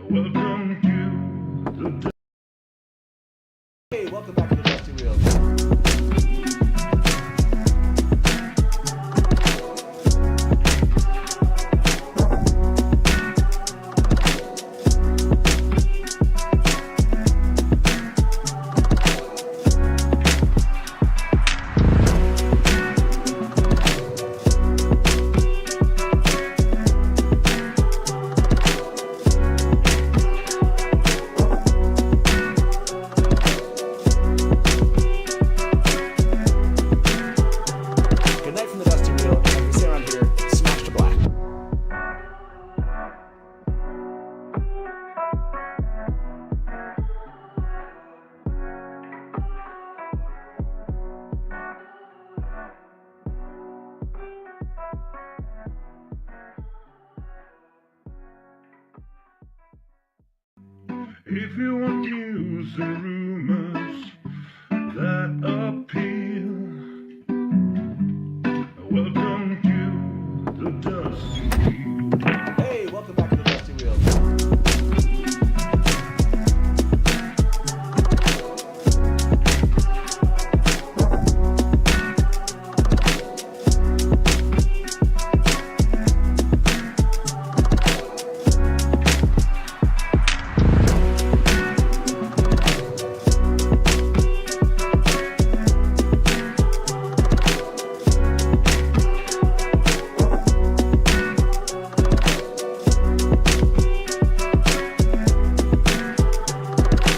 Welcome to the Hey, welcome back to the Dusty Wheel. Good night from the Dusty Wheel. And as we say around here, smash to black. If you want news and rumors that appeal, welcome to the Dusty Wheel. Hey, welcome back to the Dusty Wheel.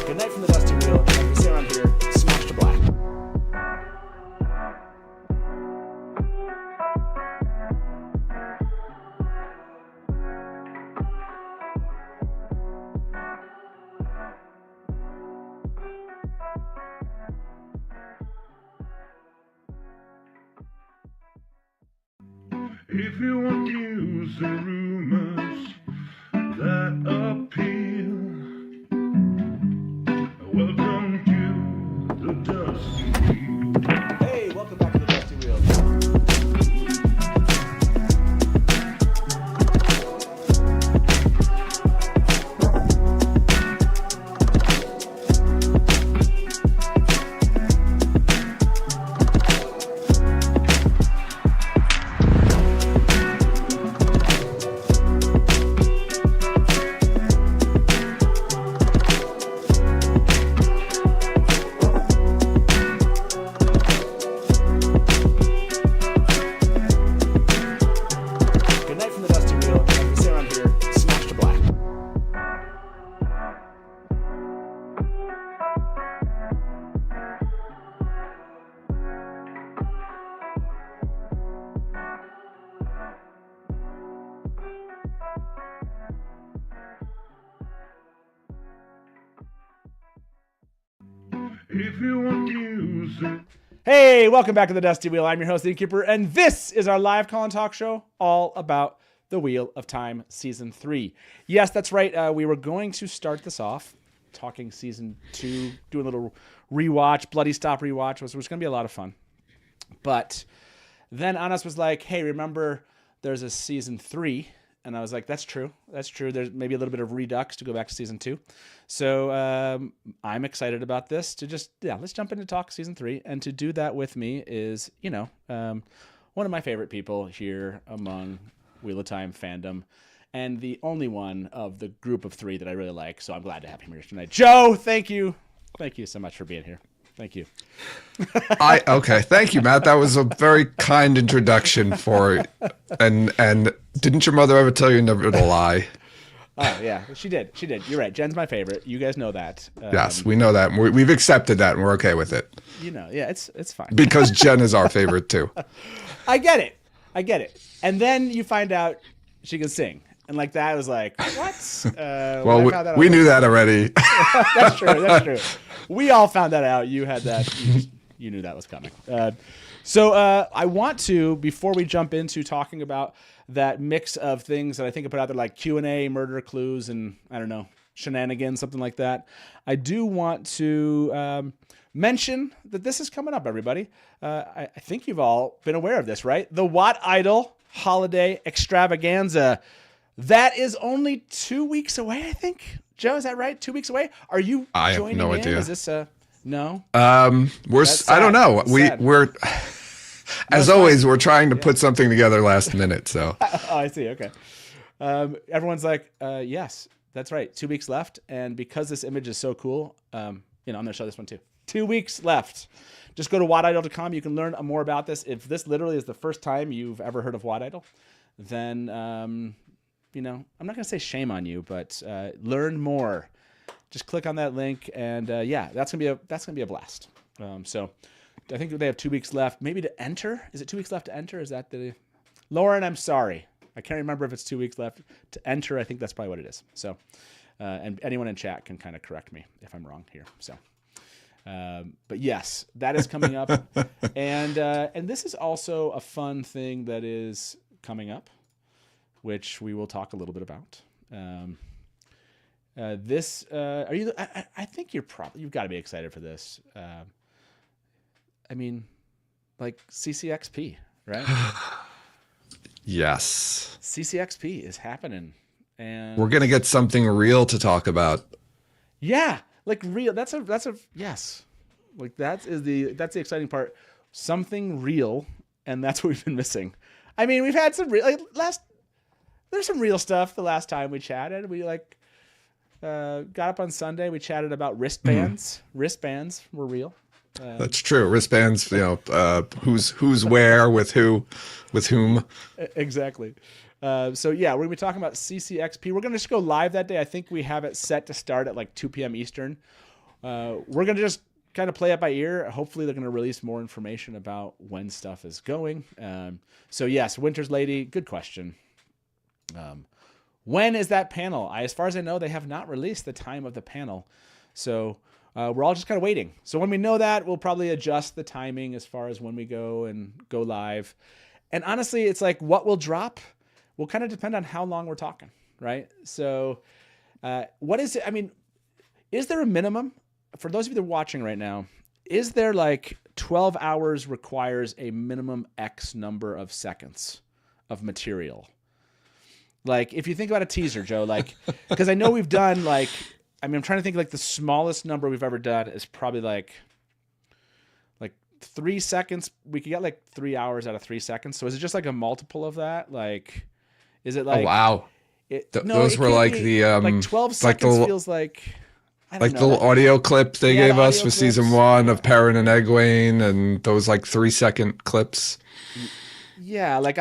Good night from the Dusty Wheel. And as we say around here, smash to black. If you want news and rumors that appeal, welcome to the Dusty Wheel. Hey, welcome back to the Dusty Wheel. Good night from the Dusty Wheel. And as we say around here, smash to black. If you want news and Hey, welcome back to the Dusty Wheel. I'm your host, the Innkeeper, and this is our live call and talk show all about the Wheel of Time Season 3. Yes, that's right. We were going to start this off talking Season 2, doing a little rewatch, Bloody Stop rewatch, which was going to be a lot of fun. But then Anas was like, hey, remember there's a Season 3? And I was like, that's true. That's true. There's maybe a little bit of redux to go back to Season 2. So I'm excited about this to just, let's jump into talk Season 3. And to do that with me is, one of my favorite people here among Wheel of Time fandom. And the only one of the group of three that I really like. So I'm glad to have him here tonight. Joe, thank you. Thank you so much for being here. Thank you. Okay. Thank you, Matt. That was a very kind introduction and didn't your mother ever tell you never to lie? Oh, yeah, she did. She did. You're right. Jen's my favorite. You guys know that. Yes, we know that. We've accepted that and we're okay with it. It's fine. Because Jen is our favorite too. I get it. And then you find out she can sing. And like that, I was like, what? Well, we knew that already. That's true. We all found that out. You had that. You knew that was coming. So I want to, before we jump into talking about that mix of things that I think I put out there, like Q&A, murder clues, and I don't know, shenanigans, something like that. I do want to mention that this is coming up, everybody. I think you've all been aware of this, right? The WoT Idol Holiday Extravaganza. That is only 2 weeks away, I think. Joe, is that right? 2 weeks away? Are you I joining have no in? idea. Is this a no? I don't know. We're as always, we're trying to put something together last minute. So Oh, I see. Okay. Everyone's like, yes, that's right. 2 weeks left. And because this image is so cool, I'm going to show this one too. 2 weeks left. Just go to WoTidle.com. You can learn more about this. If this literally is the first time you've ever heard of WoTidle, then, I'm not going to say shame on you, but learn more. Just click on that link. And that's going to be a blast. So I think they have 2 weeks left. Maybe to enter. Is it 2 weeks left to enter? Is that Lauren, I'm sorry. I can't remember if it's 2 weeks left to enter. I think that's probably what it is. So, and anyone in chat can kind of correct me if I'm wrong here. So, but yes, that is coming up. And this is also a fun thing that is coming up, which we will talk a little bit about. I think you've got to be excited for this. Like CCXP, right? yes, CCXP is happening, and we're gonna get something real to talk about. Yeah, like real. That's a yes. Like that's the exciting part. Something real, and that's what we've been missing. I mean, we've had some there's some real stuff. The last time we chatted, we got up on Sunday. We chatted about wristbands. Wristbands were real. That's true. Wristbands, who's where with whom. Exactly. So yeah, we're gonna be talking about CCXP. We're gonna just go live that day. I think we have it set to start at like 2 p.m. Eastern. We're gonna just kind of play it by ear. Hopefully they're gonna release more information about when stuff is going. So yes, Winter's Lady, good question. When is that panel? As far as I know, they have not released the time of the panel. So we're all just kind of waiting. So when we know that, we'll probably adjust the timing as far as when we go live. And honestly, it's like what will drop will kind of depend on how long we're talking, right? So what is it? I mean, is there a minimum? For those of you that are watching right now, is there like 12 hours requires a minimum X number of seconds of material? Like if you think about a teaser, Joe, like, because I know we've done I'm trying to think like the smallest number we've ever done is probably like 3 seconds. We could get like 3 hours out of 3 seconds. So is it just like a multiple of that? Like, is it like, oh, wow. Those were like the, like 12 seconds feels like, I don't like know. the little audio clip they gave the us audio for season 1 of Perrin and Egwene and those like 3-second clips. Yeah. Like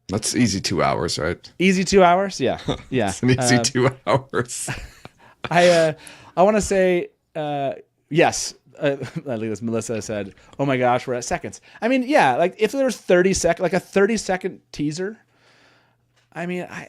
that's easy 2 hours, right? Easy 2 hours. Yeah. Yeah. It's an easy 2 hours. I want to say, yes. I think this Melissa said, "Oh my gosh, we're at seconds." I mean, yeah, like if there was 30-second, like a 30-second teaser. I mean, I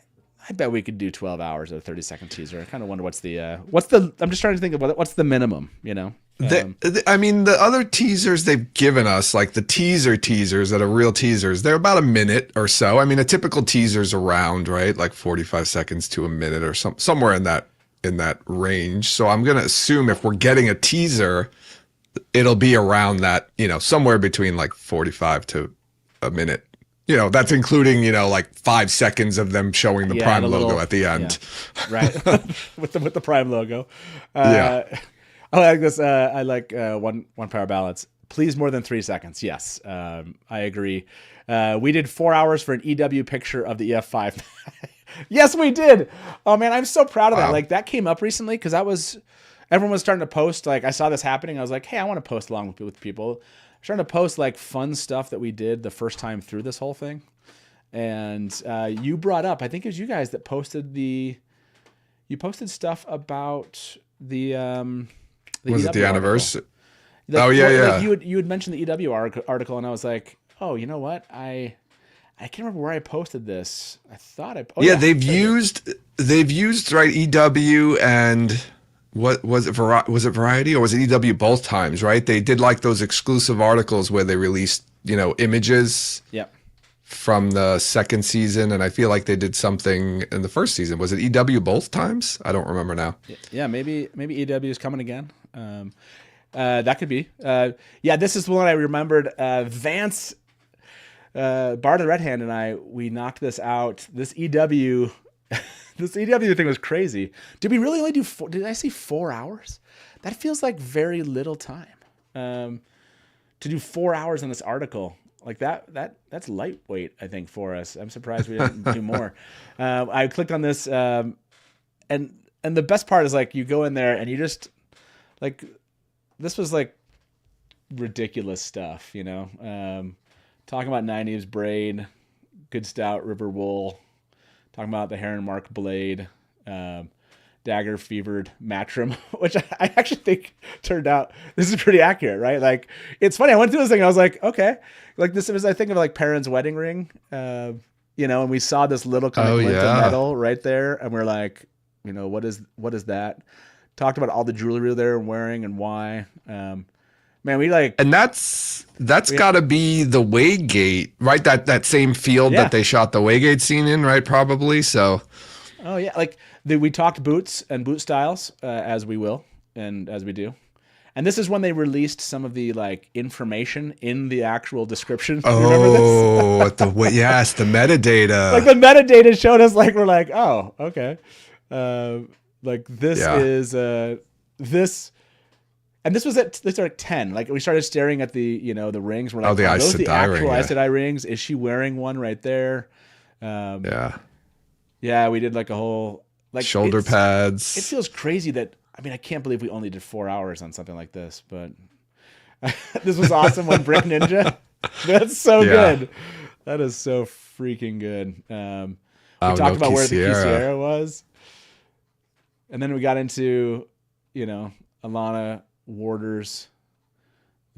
bet we could do 12 hours of a 30-second teaser. I kind of wonder what's the. I'm just trying to think of what's the minimum, you know. I mean, the other teasers they've given us, like the teasers that are real teasers, they're about a minute or so. I mean, a typical teaser's around, right, like 45 seconds to a minute or somewhere in that range. So I'm gonna assume if we're getting a teaser, it'll be around that, somewhere between like 45 to a minute. That's including, like 5 seconds of them showing the Prime logo at the end. Yeah. Right. with the Prime logo. Yeah. I like this. I like one power balance. Please more than 3 seconds. Yes. I agree. We did 4 hours for an EW picture of the EF5. Yes, we did. Oh man, I'm so proud of that. Wow. Like that came up recently because everyone was starting to post. Like I saw this happening. I was like, hey, I want to post along with people. I'm starting to post like fun stuff that we did the first time through this whole thing. And you brought up, I think it was you guys that posted you posted stuff about the was EW it the anniversary? Like, oh yeah. Like you had mentioned the EW article, and I was like, oh, you know what? I can't remember where I posted this. I thought they've used right EW and what was it? Was it Variety or was it EW both times? Right? They did like those exclusive articles where they released images. Yep. From the second season, and I feel like they did something in the first season. Was it EW both times? I don't remember now. Yeah, maybe EW is coming again. That could be. Yeah, this is the one I remembered. Vance Bard the Red Hand and I, we knocked this out. This EW, this EW thing was crazy. Did we really only do did I say 4 hours? That feels like very little time. To do 4 hours on this article. Like that's lightweight, I think, for us. I'm surprised we didn't do more. I clicked on this, and the best part is like you go in there and you just like this was like ridiculous stuff, you know. Talking about Nynaeve's braid, good stout river wool. Talking about the Heron Mark blade, dagger fevered matrim, which I actually think turned out this is pretty accurate, right? Like it's funny. I went through this thing and I was like, okay, like this was I think of like Perrin's wedding ring, you know, and we saw this little kind of glint of metal right there, and we're like, you know, what is that? Talked about all the jewelry they're wearing and why. Man, we like, and that's got to be the Waygate, right? That same field that they shot the Waygate scene in, right? Probably. So. Oh yeah, like we talked boots and boot styles as we will and as we do, and this is when they released some of the like information in the actual description. Oh, yes, the metadata. Like the metadata showed us, like we're like, oh, okay, like this is this. And this was at 10. Like we started staring at the the rings. We're like, the those the actual ring, Aes Sedai rings? Is she wearing one right there? Yeah, we did like a whole like shoulder pads. It feels crazy that I can't believe we only did 4 hours on something like this, but this was awesome. When Brick Ninja, that's so good. That is so freaking good. We talked about where the Kisera was, and then we got into Alana Warders,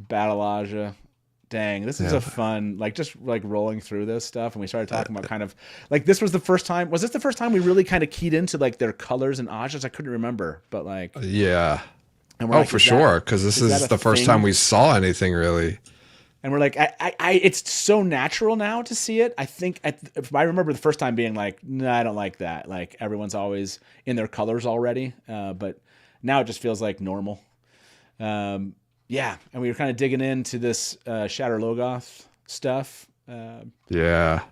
Battleaja. Dang, this is a fun, like just like rolling through this stuff. And we started talking about kind of like, this was the first time, was this the first time we really kind of keyed into like their colors and Ajas? I couldn't remember, but like. Yeah. And we're for sure. Cause this is the first time we saw anything really. And we're like, it's so natural now to see it. I think if I remember the first time being like, no, I don't like that. Like everyone's always in their colors already. But now it just feels like normal. Yeah, and we were kind of digging into this Shatter Logoth stuff. Mandarb,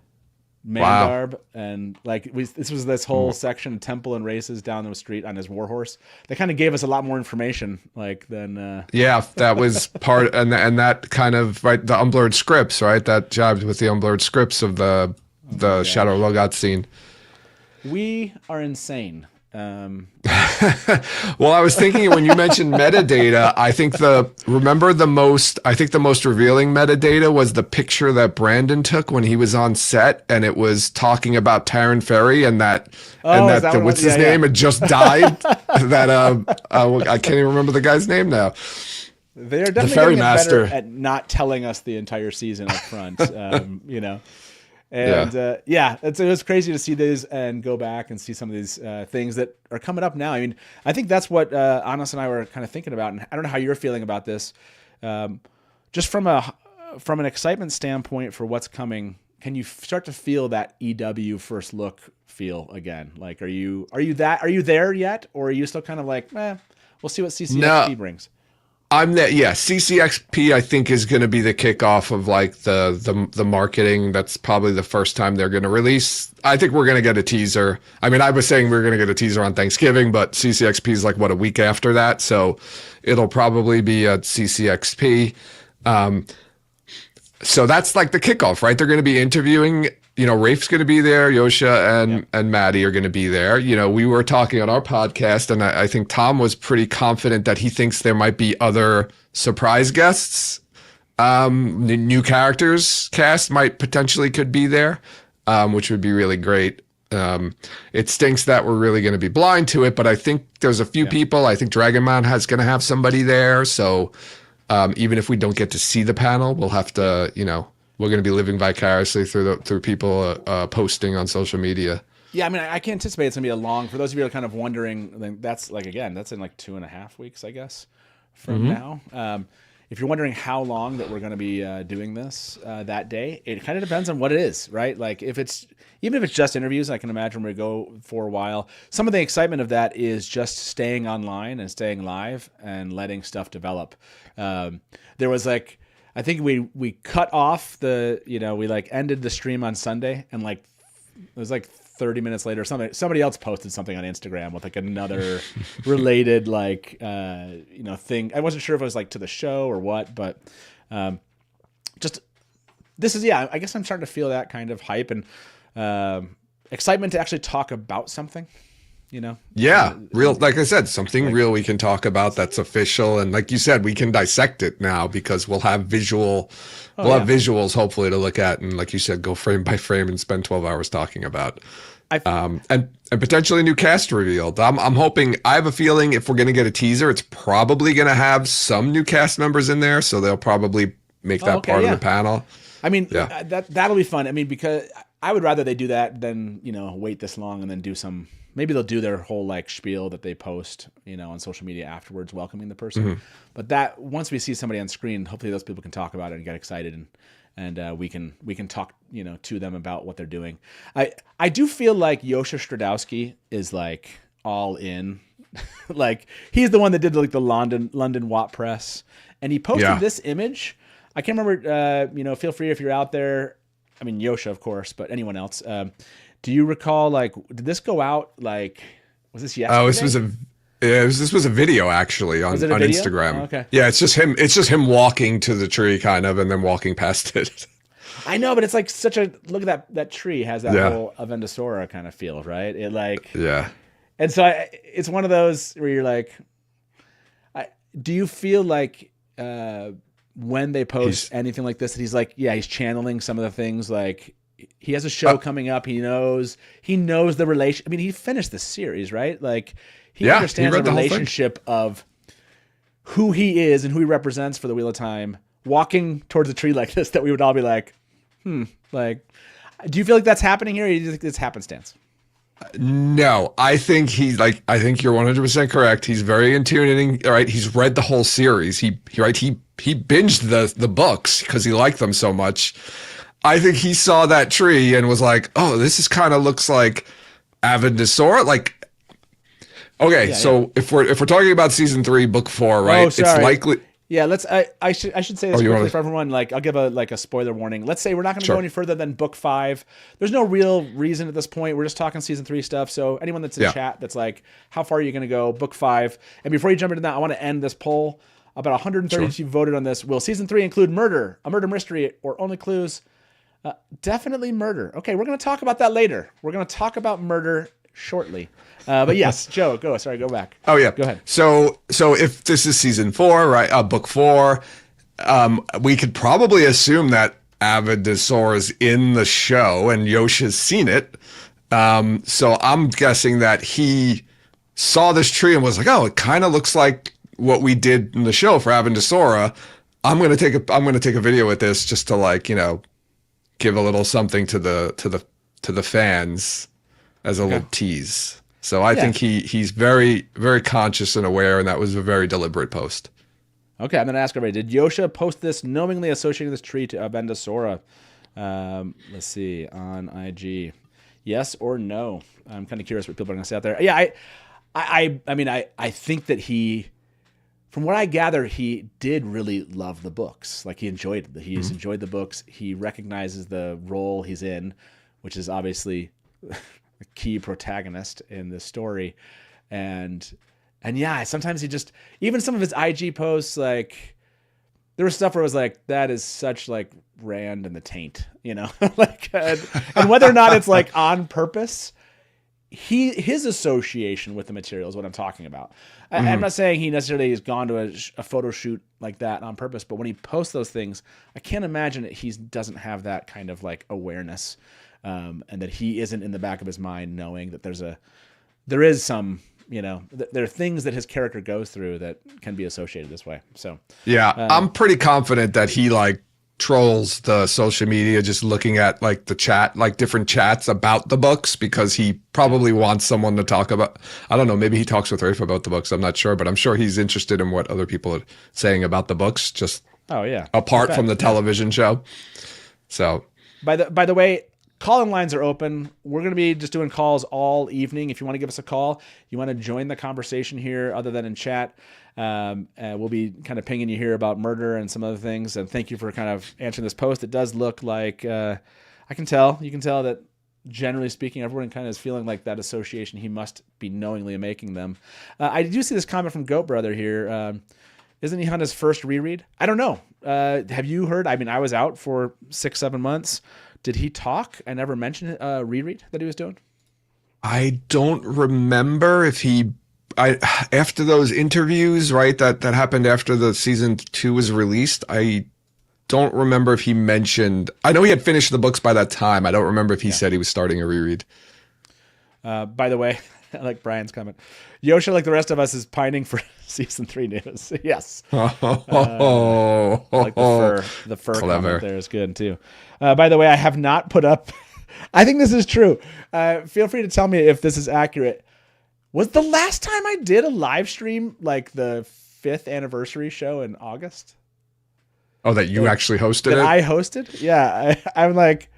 and like this was this whole section of temple and races down the street on his warhorse. They kind of gave us a lot more information, like than. That was part, and that kind of the unblurred scripts, right? That jibed with the unblurred scripts of the Shadow Logoth scene. We are insane. Well, I was thinking when you mentioned metadata, I think the most revealing metadata was the picture that Brandon took when he was on set, and it was talking about Taryn Ferry and what's his name had just died. I can't even remember the guy's name now. They're definitely ferry getting master better at not telling us the entire season up front. And it was crazy to see these and go back and see some of these things that are coming up now. I mean, I think that's what Anas and I were kind of thinking about, and I don't know how you're feeling about this. Just from an excitement standpoint for what's coming, can you start to feel that EW first look feel again? Like, are you there yet, or are you still kind of like, we'll see what CCXP brings? I'm there. Yeah, CCXP I think is going to be the kickoff of like the marketing. That's probably the first time they're going to release. I think we're going to get a teaser. I mean, I was saying we were going to get a teaser on Thanksgiving, but CCXP is like a week after that, so it'll probably be at CCXP. So that's like the kickoff, right? They're going to be interviewing. Rafe's going to be there. Yosha and Maddie are going to be there. We were talking on our podcast, and I think Tom was pretty confident that he thinks there might be other surprise guests. New characters cast could be there, which would be really great. It stinks that we're really going to be blind to it, but I think there's a few people. I think Dragonmount is going to have somebody there. So even if we don't get to see the panel, we'll have to, we're going to be living vicariously through people posting on social media. Yeah, I mean, I can anticipate it's going to be for those of you who are kind of wondering, that's like, again, that's in like 2.5 weeks, I guess, from now. If you're wondering how long that we're going to be doing this that day, it kind of depends on what it is, right? Like even if it's just interviews, I can imagine we go for a while. Some of the excitement of that is just staying online and staying live and letting stuff develop. There was I I think we cut off the, we like ended the stream on Sunday, and like it was like 30 minutes later, somebody else posted something on Instagram with like another related like thing. I wasn't sure if it was like to the show or what, but just this is I guess I'm starting to feel that kind of hype and excitement to actually talk about something. Yeah, real, like I said, something real we can talk about that's official, and like you said, we can dissect it now because we'll have have visuals hopefully to look at, and like you said, go frame by frame and spend 12 hours talking about. And potentially new cast revealed. I'm hoping. I have a feeling if we're going to get a teaser, it's probably going to have some new cast members in there, so they'll probably make that part of the panel. I mean, that'll be fun. I mean, because I would rather they do that than wait this long and then do some. Maybe they'll do their whole like spiel that they post, on social media afterwards, welcoming the person. Mm-hmm. But that once we see somebody on screen, hopefully those people can talk about it and get excited, and we can talk, to them about what they're doing. I do feel like Yosha Stradowski is like all in, like he's the one that did like the London WoT press, and he posted this image. I can't remember. Feel free if you're out there. I mean Yosha, of course, but anyone else. Do you recall, like, did this go out, like, was this yesterday? Oh, this was a video, actually, on Instagram. Oh, okay. Yeah, it's just him walking to the tree, kind of, and then walking past it. I know, but it's like such a, look at that tree has that whole Avendosora kind of feel, right? It like, and so it's one of those where you're like, do you feel like when they post anything like this, that he's like, he's channeling some of the things, like, he has a show coming up. He knows the relation. I mean, he finished the series, right? Like he understands the relationship of who he is and who he represents for the Wheel of Time, walking towards a tree like this, that we would all be like, like, do you feel like that's happening here? Or do you think it's happenstance? No, I think you're 100% correct. He's very in tune. Right. He's read the whole series. He binged the books because he liked them so much. I think he saw that tree and was like, "Oh, this is kind of looks like Avendosora." Like, okay, if we're talking about season 3, book 4, right? Oh, sorry. It's likely. Yeah, I should say this quickly for everyone. Like, I'll give a spoiler warning. Let's say we're not going to go any further than book 5. There's no real reason at this point. We're just talking season 3 stuff. So anyone that's in chat that's like, "How far are you going to go?" Book 5. And before you jump into that, I want to end this poll. About 130 of you voted on this. Will season 3 include murder, a murder mystery, or only clues? Definitely murder. Okay, we're going to talk about that later. We're going to talk about murder shortly. But yes, Joe, go. Sorry, go back. Oh yeah, go ahead. So if this is season 4, right? Book 4, we could probably assume that Avendosora is in the show and Yosha's seen it. So I'm guessing that he saw this tree and was like, "Oh, it kind of looks like what we did in the show for Avendosora. I'm gonna take a video with this just to like give a little something to the fans as a little tease." So I think he's very, very conscious and aware, and that was a very deliberate post. Okay, I'm going to ask everybody, did Yosha post this knowingly associating this tree to Avendosora? Let's see, on IG. Yes or no? I'm kind of curious what people are going to say out there. Yeah, I mean, I think that from what I gather, he did really love the books. Like he's enjoyed the books. He recognizes the role he's in, which is obviously a key protagonist in this story. And yeah, sometimes even some of his IG posts, like there was stuff where it was like, that is such like Rand and the Taint, like, and whether or not it's like on purpose, his association with the material is what I'm talking about. I'm not saying he necessarily has gone to a photo shoot like that on purpose, but when he posts those things, I can't imagine that he doesn't have that kind of like awareness, and that he isn't in the back of his mind knowing that there is some, there are things that his character goes through that can be associated this way. So yeah, I'm pretty confident that he like trolls the social media just looking at like the chat, like different chats about the books, because he probably wants someone to talk about. I don't know, maybe he talks with Rafe about the books, I'm not sure, but I'm sure he's interested in what other people are saying about the books, just apart from the television show. So by the way, Call-in lines are open. We're going to be just doing calls all evening. If you want to give us a call, you want to join the conversation here other than in chat, we'll be kind of pinging you here about murder and some other things. And thank you for kind of answering this post. It does look like you can tell that generally speaking, everyone kind of is feeling like that association. He must be knowingly making them. I do see this comment from Goat Brother here. Isn't he on his first reread? I don't know. Have you heard? I mean, I was out for 6-7 months. Did he talk? I never mentioned a reread that he was doing. I don't remember if after those interviews, right? That happened after the season 2 was released. I don't remember if he mentioned. I know he had finished the books by that time. I don't remember if he said he was starting a reread. By the way, I like Brian's comment. Yosha, like the rest of us, is pining for season 3 news. Yes. Like the fur comment there is good too. By the way, I have not put up. I think this is true. Feel free to tell me if this is accurate. Was the last time I did a live stream like the 5th anniversary show in August? Oh, that you actually hosted it? I hosted? Yeah. I'm like,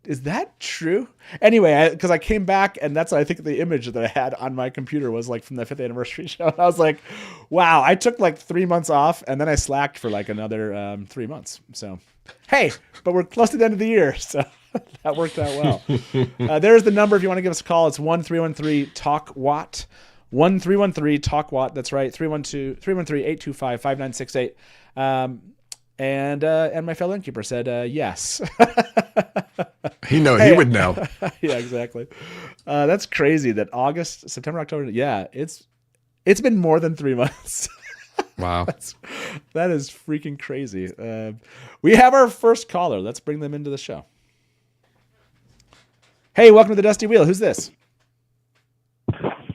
is that true? Anyway, because I came back, and that's, I think, the image that I had on my computer was like from the 5th anniversary show. And I was like, wow, I took like 3 months off, and then I slacked for like another 3 months. So, hey, but we're close to the end of the year, so that worked out well. There's the number if you want to give us a call. It's 1-313-TALK-WoT. 1-313-TALK-WoT. That's right, 313-825-5968. And my fellow Innkeeper said yes. He would know. Yeah, exactly. That's crazy that August, September, October. Yeah, it's been more than 3 months. Wow. That is freaking crazy. We have our first caller. Let's bring them into the show. Hey, welcome to the Dusty Wheel. Who's this?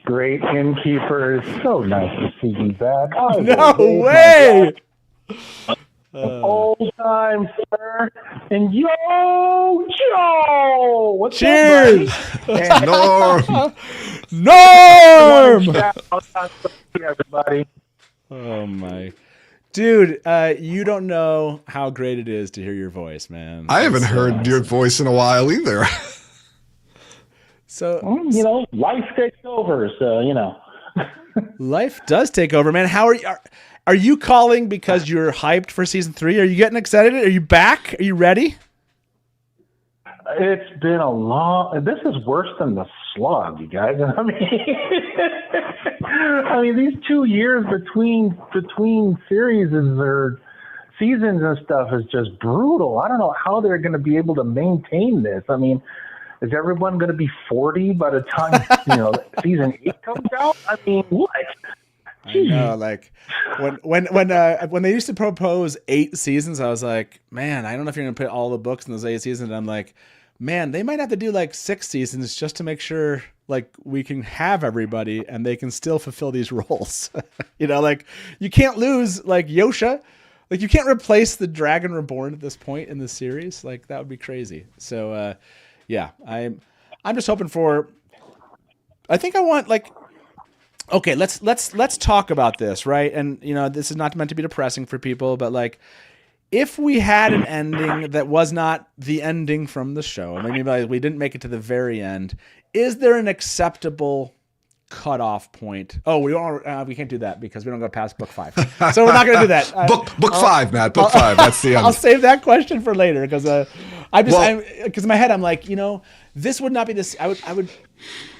Great Innkeeper. So nice to see you back. No way! Old time, sir. And Joe! What's cheers! Up, Norm! Norm! Everybody. Oh, my. Dude, you don't know how great it is to hear your voice, man. I haven't heard your voice in a while either. So, life takes over, so, Life does take over, man. How are you calling because you're hyped for season 3? Are you getting excited? Are you back? Are you ready? It's been this is worse than the slug, you guys. I mean, these 2 years between series or seasons and stuff is just brutal. I don't know how they're going to be able to maintain this. I mean, is everyone going to be 40 by the time, season 8 comes out? I mean, what? Jeez. I know, like when they used to propose 8 seasons, I was like, man, I don't know if you're going to put all the books in those 8 seasons. And I'm like, man, they might have to do like 6 seasons just to make sure like we can have everybody and they can still fulfill these roles. Like you can't lose like Yosha. Like you can't replace the Dragon Reborn at this point in the series. Like that would be crazy. So, yeah, I'm just hoping for. I think I want like. Okay, let's talk about this, right? And this is not meant to be depressing for people, but like, if we had an ending that was not the ending from the show, maybe like we didn't make it to the very end, is there an acceptable cutoff point? Oh, we can't do that because we don't go past book 5, so we're not going to do that. Book 5, Matt. Book 5. That's the end. I'll save that question for later because because in my head I'm like, this would not be this.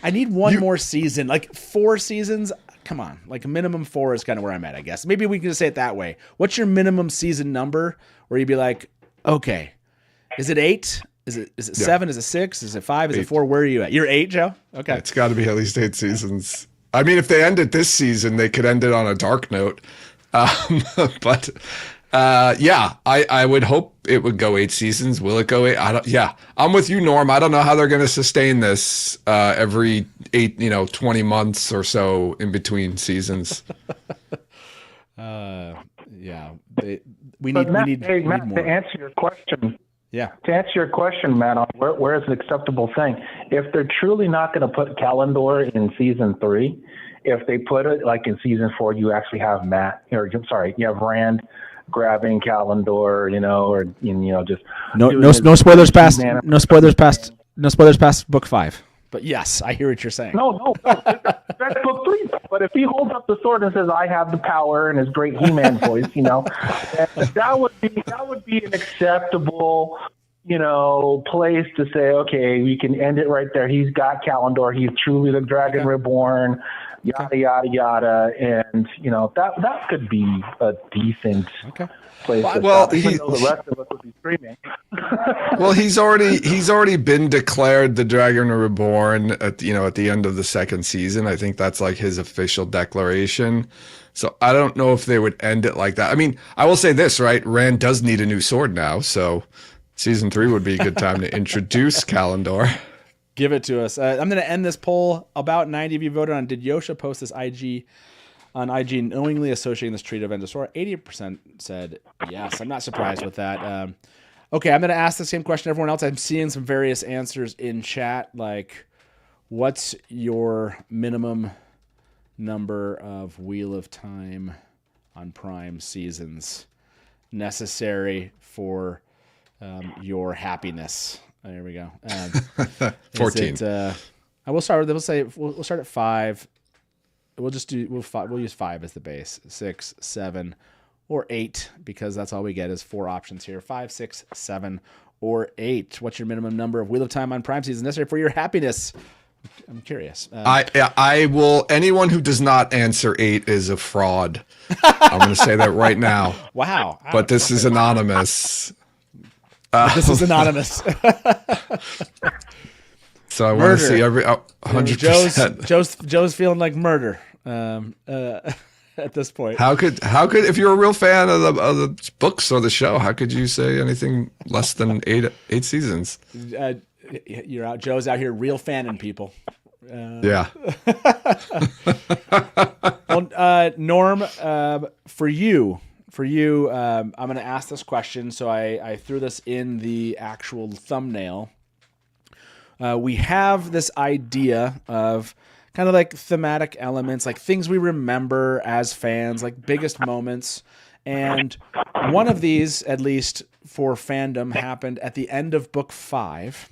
I need one more season, like 4 seasons. Come on, like a minimum 4 is kind of where I'm at, I guess. Maybe we can just say it that way. What's your minimum season number where you'd be like, okay, is it 8? Is it 7? Is it 6? Is it 5? Is 8. it 4? Where are you at? You're 8, Joe? Okay. It's got to be at least 8 seasons. I mean, if they ended this season, they could end it on a dark note. But yeah, I would hope it would go 8 seasons. Will it go 8? I'm with you, Norm. I don't know how they're going to sustain this every 20 months or so in between seasons. Yeah, we need Matt, more. to answer your question. Yeah. To answer your question, Matt, on where is an acceptable thing? If they're truly not going to put Kalendor in season 3, if they put it like in season 4, you actually have you have Rand grabbing Kalendor, or just No spoilers past book 5. But yes, I hear what you're saying. No, that's book 3. But if he holds up the sword and says, "I have the power," in his great He-Man voice, that would be an acceptable, place to say, okay, we can end it right there. He's got Kalendor. He's truly the Dragon Reborn. Yada yada yada, and that could be a decent place. Even though the rest of us would be screaming. Well, he's already been declared the Dragon Reborn at the end of the second season. I think that's like his official declaration. So I don't know if they would end it like that. I mean, I will say this, right? Rand does need a new sword now, so season 3 would be a good time to introduce Kalendor. Give it to us. I'm going to end this poll. About 90 of you voted on, did Yosha post this on IG knowingly associating this treat of Endosora? 80% said yes. I'm not surprised with that. Okay, I'm going to ask the same question to everyone else. I'm seeing some various answers in chat, like what's your minimum number of Wheel of Time on Prime seasons necessary for your happiness? There we go. 14. We'll start at 5. We'll use 5 as the base. 6, 7, or 8, because that's all we get is 4 options here. 5, 6, 7, or 8. What's your minimum number of Wheel of Time on Prime season necessary for your happiness? I'm curious. I will. Anyone who does not answer 8 is a fraud. I'm going to say that right now. Wow. But this is anonymous. This is anonymous. So I want to see every 100%. Joe's feeling like murder at this point. How could if you're a real fan of the books or the show, how could you say anything less than 8 seasons? You're out. Joe's out here real fanning people. Yeah. Well, Norm, for you, I'm going to ask this question. So I threw this in the actual thumbnail. We have this idea of kind of like thematic elements, like things we remember as fans, like biggest moments. And one of these, at least for fandom, happened at the end of book 5.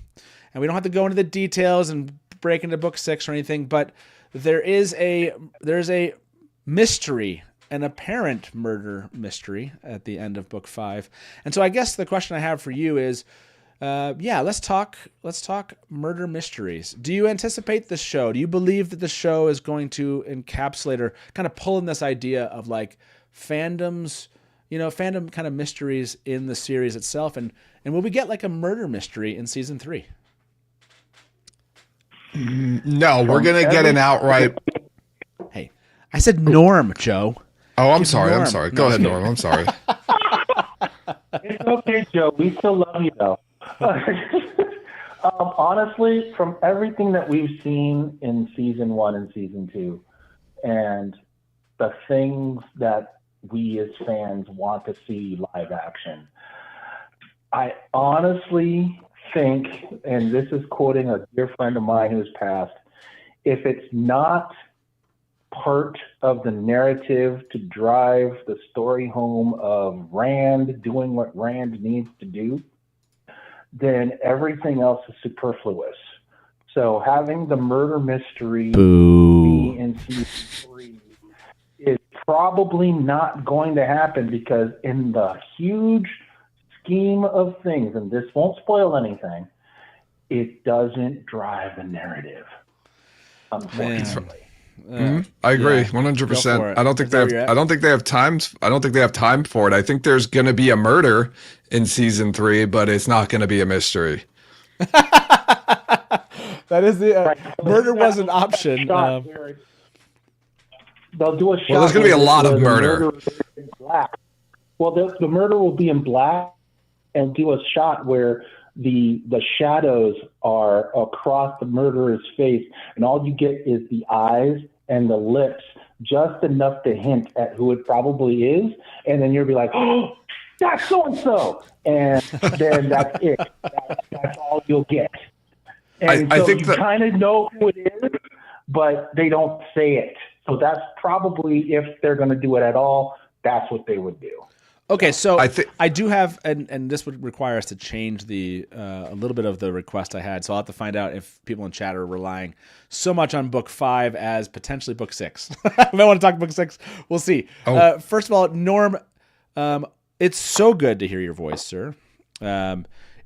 And we don't have to go into the details and break into book 6 or anything, but there's a mystery, an apparent murder mystery at the end of book 5. And so I guess the question I have for you is, let's talk murder mysteries. Do you anticipate the show? Do you believe that the show is going to encapsulate or kind of pull in this idea of like fandom kind of mysteries in the series itself? And will we get like a murder mystery in season 3? No, we're going to get an outright. Hey, I said Norm, Joe. Oh, I'm sorry. Go ahead, Norm. I'm sorry. It's okay, Joe. We still love you, though. Honestly, from everything that we've seen in season 1 and season 2, and the things that we as fans want to see live action, I honestly think, and this is quoting a dear friend of mine who's passed, if it's not part of the narrative to drive the story home of Rand doing what Rand needs to do, then everything else is superfluous. So having the murder mystery be in season 3 is probably not going to happen, because in the huge scheme of things, and this won't spoil anything, it doesn't drive the narrative, unfortunately. I agree, 100%. I don't think they have time. I don't think they have time for it. I think there's going to be a murder in season 3, but it's not going to be a mystery. That is the murder was an option. They'll do a shot. Well, there's going to be a lot of murder. In black. Well, the murder will be in black, and do a shot where the shadows are across the murderer's face, and all you get is the eyes and the lips, just enough to hint at who it probably is, and then you'll be like, "Oh, that's so and so," and then that's it. That's all you'll get. And I think you kind of know who it is, but they don't say it. So that's probably, if they're going to do it at all, that's what they would do. Okay, so I think I do have, and this would require us to change the a little bit of the request I had. So I'll have to find out if people in chat are relying so much on book 5 as potentially book 6. If I want to talk book 6, we'll see. First of all, Norm, it's so good to hear your voice, sir.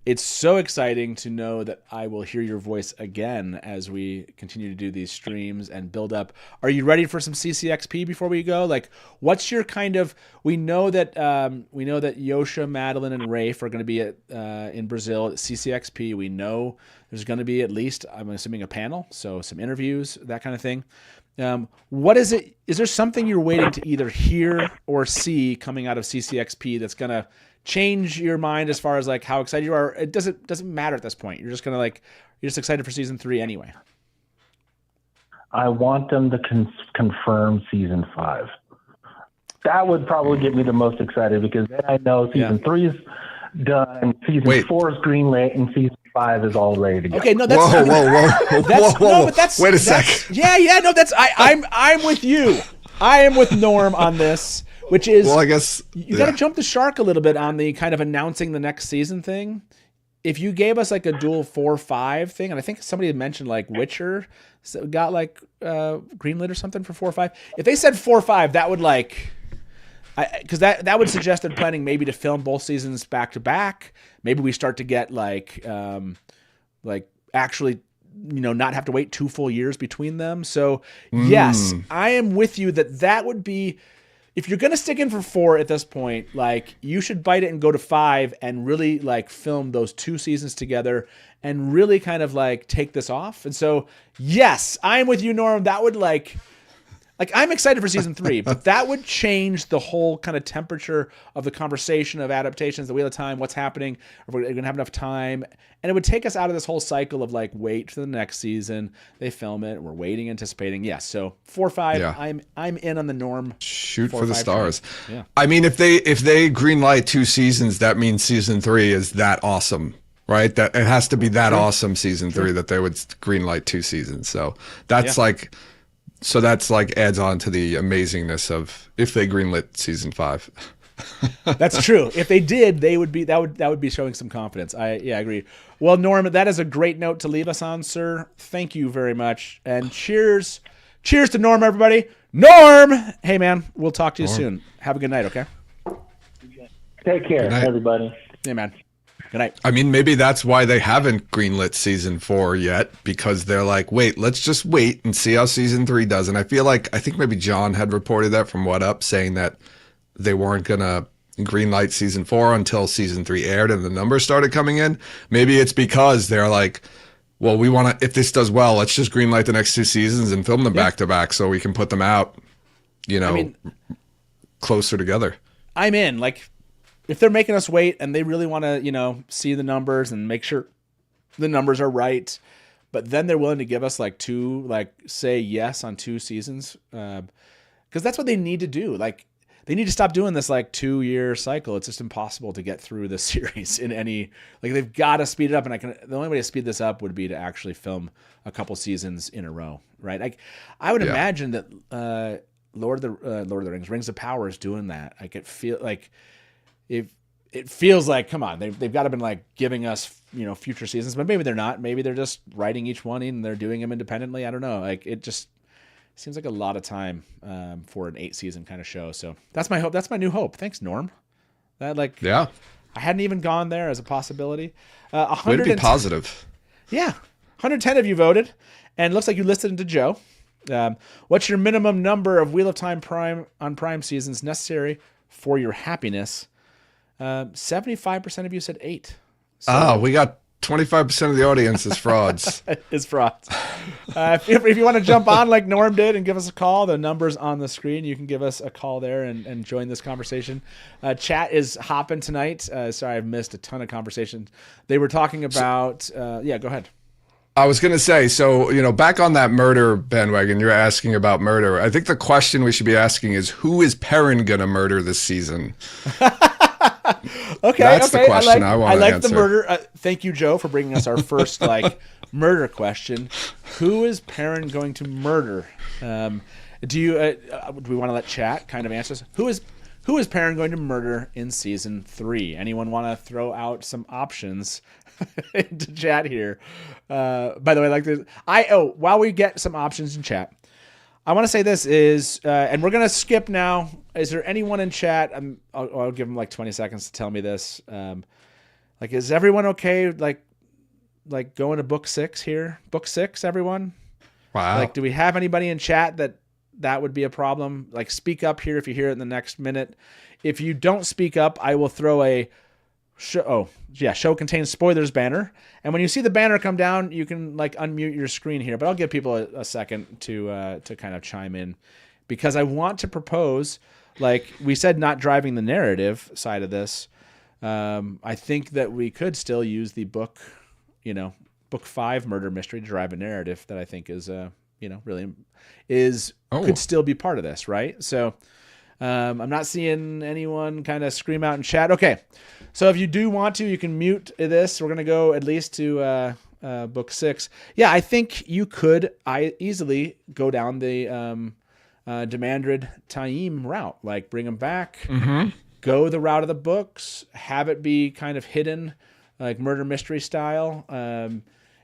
It's so exciting to know that I will hear your voice again as we continue to do these streams and build up. Are you ready for some CCXP before we go? Like, what's your kind of? We know that Yosha, Madeline, and Rafe are going to be at in Brazil at CCXP. We know there's going to be at least, I'm assuming, a panel, so some interviews, that kind of thing. What is it? Is there something you're waiting to either hear or see coming out of CCXP that's going to change your mind as far as like how excited you are? It doesn't matter at this point. You're just gonna you're just excited for season 3 anyway. I want them to confirm season 5. That would probably get me the most excited, because then I know season 3 is done, season 4 is greenlit, and season 5 is all ready to go. Okay, no, that's whoa. No, but that's wait a sec. Yeah, no, that's I'm with you. I am with Norm on this. Which is, well, I guess you got to jump the shark a little bit on the kind of announcing the next season thing. If you gave us like a dual 4-5 thing, and I think somebody had mentioned like Witcher got like greenlit or something for 4-5. If they said 4-5, that would because that would suggest they're planning maybe to film both seasons back to back. Maybe we start to get like actually, not have to wait 2 full years between them. So yes, I am with you that would be. If you're going to stick in for 4 at this point, like, you should bite it and go to 5 and really like film those 2 seasons together and really kind of like take this off. And so, yes, I'm with you, Norm. That would like I'm excited for season 3, but that would change the whole kind of temperature of the conversation of adaptations, the Wheel of Time, what's happening, if we're going to have enough time. And it would take us out of this whole cycle of like, wait for the next season. They film it. We're waiting, anticipating. Yes. So 4-5, yeah. I'm in on the Norm. Shoot for the stars. Yeah. I mean, if they greenlight 2 seasons, that means season 3 is that awesome, right? That it has to be that awesome season 3 that they would greenlight 2 seasons. So that's So that's like adds on to the amazingness of if they greenlit season 5. That's true. If they did, that would be showing some confidence. I agree. Well, Norm, that is a great note to leave us on, sir. Thank you very much. And cheers to Norm, everybody. Norm! Hey, man, we'll talk to you soon. Have a good night, okay? Take care, everybody. Hey, man. Good night. I mean, maybe that's why they haven't greenlit season 4 yet, because they're like, wait, let's just wait and see how season 3 does. And I think maybe John had reported that from What Up, saying that they weren't going to greenlight season 4 until season 3 aired and the numbers started coming in. Maybe it's because they're like, well, we want to, if this does well, let's just greenlight the next 2 seasons and film them back to back so we can put them out, closer together. I'm in. Like, if they're making us wait and they really want to, see the numbers and make sure the numbers are right, but then they're willing to give us like 2, say yes on 2 seasons, because that's what they need to do. Like, they need to stop doing this 2-year cycle. It's just impossible to get through the series in any, they've got to speed it up. And the only way to speed this up would be to actually film a couple seasons in a row, right? I would imagine that Lord of the Rings, Rings of Power is doing that. It feels like, come on, they've got to been giving us, future seasons, but maybe they're not. Maybe they're just writing each one in and they're doing them independently. I don't know. It just seems like a lot of time for an 8-season kind of show. So that's my hope. That's my new hope. Thanks, Norm. I hadn't even gone there as a possibility. Would it be positive? Yeah. 110 of you voted, and it looks like you listened to Joe. What's your minimum number of Wheel of Time Prime seasons necessary for your happiness? 75% of you said 8. So, we got 25% of the audience is frauds. Is frauds. If you want to jump on like Norm did and give us a call, the number's on the screen. You can give us a call there and join this conversation. Chat is hopping tonight. Sorry, I've missed a ton of conversation. They were talking about, go ahead. I was going to say, so, back on that murder bandwagon, you're asking about murder. I think the question we should be asking is, who is Perrin going to murder this season? Okay, that's the question I want to answer. I like the murder. Thank you, Joe, for bringing us our first murder question. Who is Perrin going to murder? Do we want to let chat kind of answer this? Who Who is Perrin going to murder in season 3? Anyone want to throw out some options into chat here? By the way, like this, while we get some options in chat, I want to say this is, and we're gonna skip now. Is there anyone in chat? I'll give them like 20 seconds to tell me this. Like, is everyone okay? Like going to book 6 here? Book 6, everyone? Wow. Like, do we have anybody in chat that would be a problem? Like, speak up here if you hear it in the next minute. If you don't speak up, I will throw a show contains spoilers banner. And when you see the banner come down, you can like unmute your screen here. But I'll give people a second to kind of chime in, because I want to propose, like we said, not driving the narrative side of this. I think that we could still use the book 5 murder mystery to drive a narrative that I think is really could still be part of this, right? So I'm not seeing anyone kind of scream out in chat. Okay, so if you do want to, you can mute this. We're gonna go at least to book 6. Yeah, I think you could easily go down the Demandred Taim route, like bring them back, go the route of the books, have it be kind of hidden, like murder mystery style.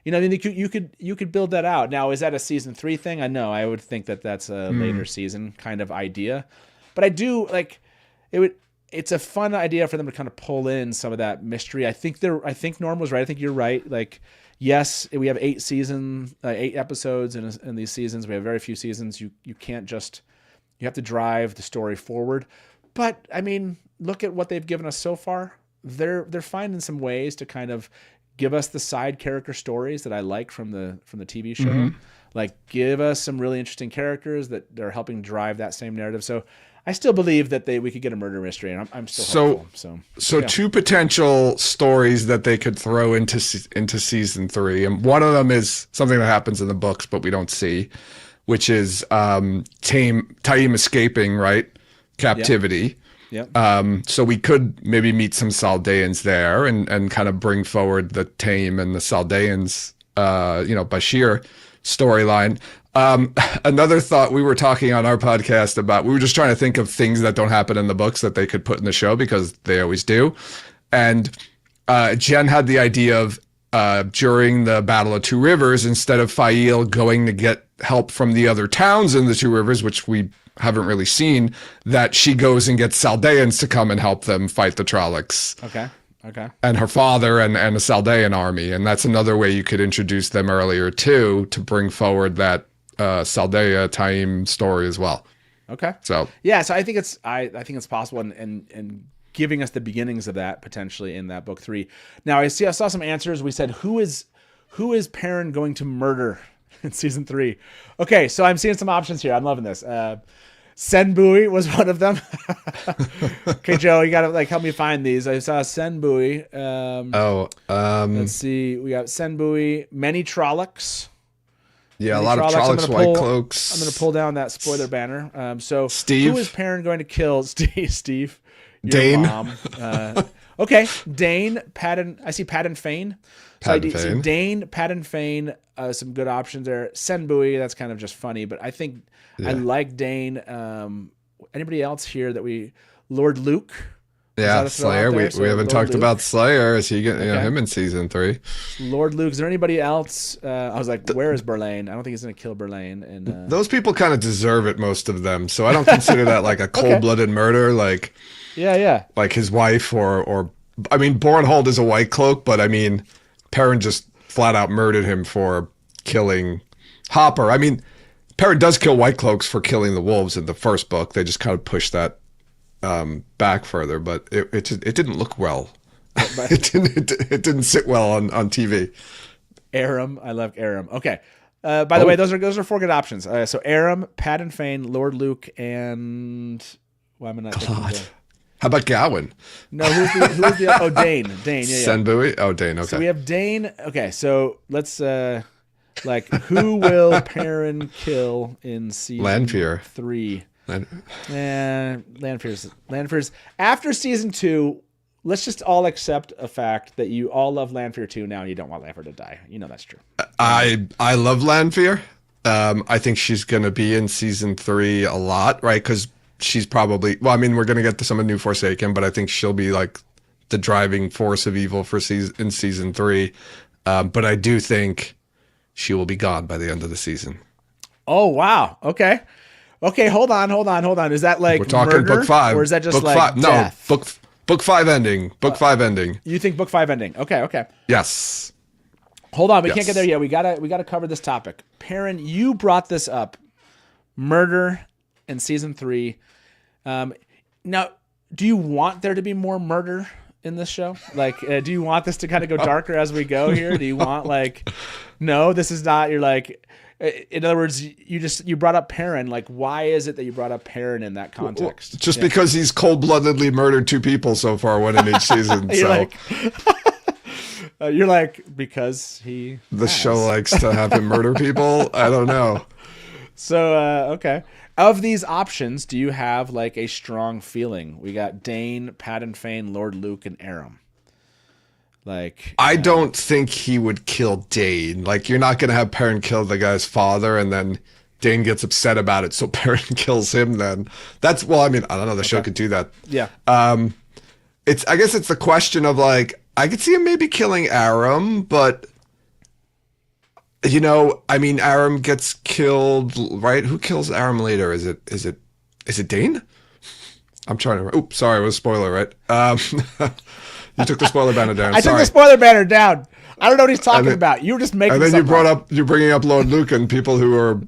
You could build that out. Now, is that a season 3 thing? I know. I would think that that's a later season kind of idea, but I do like it. It's a fun idea for them to kind of pull in some of that mystery. I think Norm was right. I think you're right. Like, yes, we have 8 episodes in these seasons. We have very few seasons. You can't just, you have to drive the story forward. But I mean, look at what they've given us so far. They're finding some ways to kind of give us the side character stories that I like from the TV show. Like, give us some really interesting characters that are helping drive that same narrative. So I still believe that we could get a murder mystery, and I'm still hopeful. So yeah. 2 potential stories that they could throw into season 3, and one of them is something that happens in the books but we don't see, which is Taim escaping, right? Captivity. Yep. So we could maybe meet some Sul'dams there and kind of bring forward the Taim and the Sul'dams, Bashir storyline. Another thought we were talking on our podcast about, we were just trying to think of things that don't happen in the books that they could put in the show, because they always do. And Jen had the idea of during the Battle of Two Rivers, instead of Fael going to get help from the other towns in the Two Rivers, which we haven't really seen, that she goes and gets Sul'dams to come and help them fight the Trollocs. Okay. And her father and a Sul'dam army. And that's another way you could introduce them earlier too, to bring forward that Sul'dam Taim story as well. Okay. So I think it's possible, and giving us the beginnings of that potentially in that book 3. Now I saw some answers. We said, who is Perrin going to murder in season 3? Okay, so I'm seeing some options here. I'm loving this. Senbui was one of them. Okay, Joe, you gotta help me find these. I saw Senbui. Let's see. We got Senbui, many Trollocs. Yeah, a lot of Trollocs, white cloaks. I'm gonna pull down that spoiler banner. So Steve. Who is Perrin going to kill? Steve. Your Dane. Mom. Okay, Dane, Padden. I see Padden Fane. So Dane, Padden Fane. Some good options there. Senbui, that's kind of just funny, but I think I like Dane. Anybody else here that Lord Luke? Yeah, Slayer. We haven't talked Luke. About Slayer. Is he getting him in season 3? Lord Luke. Is there anybody else? I was like, where is Berlain? I don't think he's going to kill Berlain. And those people kind of deserve it, most of them. So I don't consider that like a cold-blooded murder. Like, yeah. Like his wife or I mean, Bornhold is a white cloak, but I mean, Perrin just flat out murdered him for killing Hopper. I mean, Perrin does kill white cloaks for killing the wolves in the first book. They just kind of push that back further, but it didn't look well. it didn't sit well on TV. Aram, I love Aram. Okay. By the way, those are 4 good options. So Aram, Padden Fane, Lord Luke, and I'm not thinking How about Gawain? No, who's the Dane. Dane, yeah. Senbui? Oh, Dane, okay. So we have Dane. Okay, so let's who will Perrin kill in season Lanfear. 3? Lanfear's after season 2. Let's just all accept a fact that you all love Lanfear too now, and you don't want Lanfear to die. You know that's true. I love Lanfear. I think she's going to be in season 3 a lot, right? Because she's probably, well, I mean, we're going to get to some of New Forsaken, but I think she'll be like the driving force of evil for in season 3. But I do think she will be gone by the end of the season. Oh, wow. Okay. Hold on. Is that like We're talking murder, book 5. or is that just book like 5? death? No, book 5 ending. Book 5 ending. You think book 5 ending? Okay. Yes. Hold on, we Yes. can't get there yet. We gotta cover this topic. Perrin, you brought this up. Murder in season 3. Now, do you want there to be more murder in this show? Like, do you want this to kind of go darker as we go here? Do you want like, no, this is not. You're like, in other words, you brought up Perrin. Like, why is it that you brought up Perrin in that context? Just because he's cold-bloodedly murdered 2 people so far, one in each season. So you're like, because he. The show likes to have him murder people. I don't know. So okay. Of these options, do you have like a strong feeling? We got Dane, Padan Fain, Lord Luke, and Aram. Like, I don't think he would kill Dane. Like, you're not going to have Perrin kill the guy's father and then Dane gets upset about it, so Perrin kills him then. That's, well, I mean, I don't know. The show could do that. Yeah. I guess it's the question of like, I could see him maybe killing Aram, but you know, I mean, Aram gets killed, right? Who kills Aram later? Is it Dane? I'm trying to. Oops, sorry, it was a spoiler, right? You took the spoiler banner down. I took the spoiler banner down. I don't know what he's talking about. You were just making. And then something you're bringing up Lord Luke and people who are,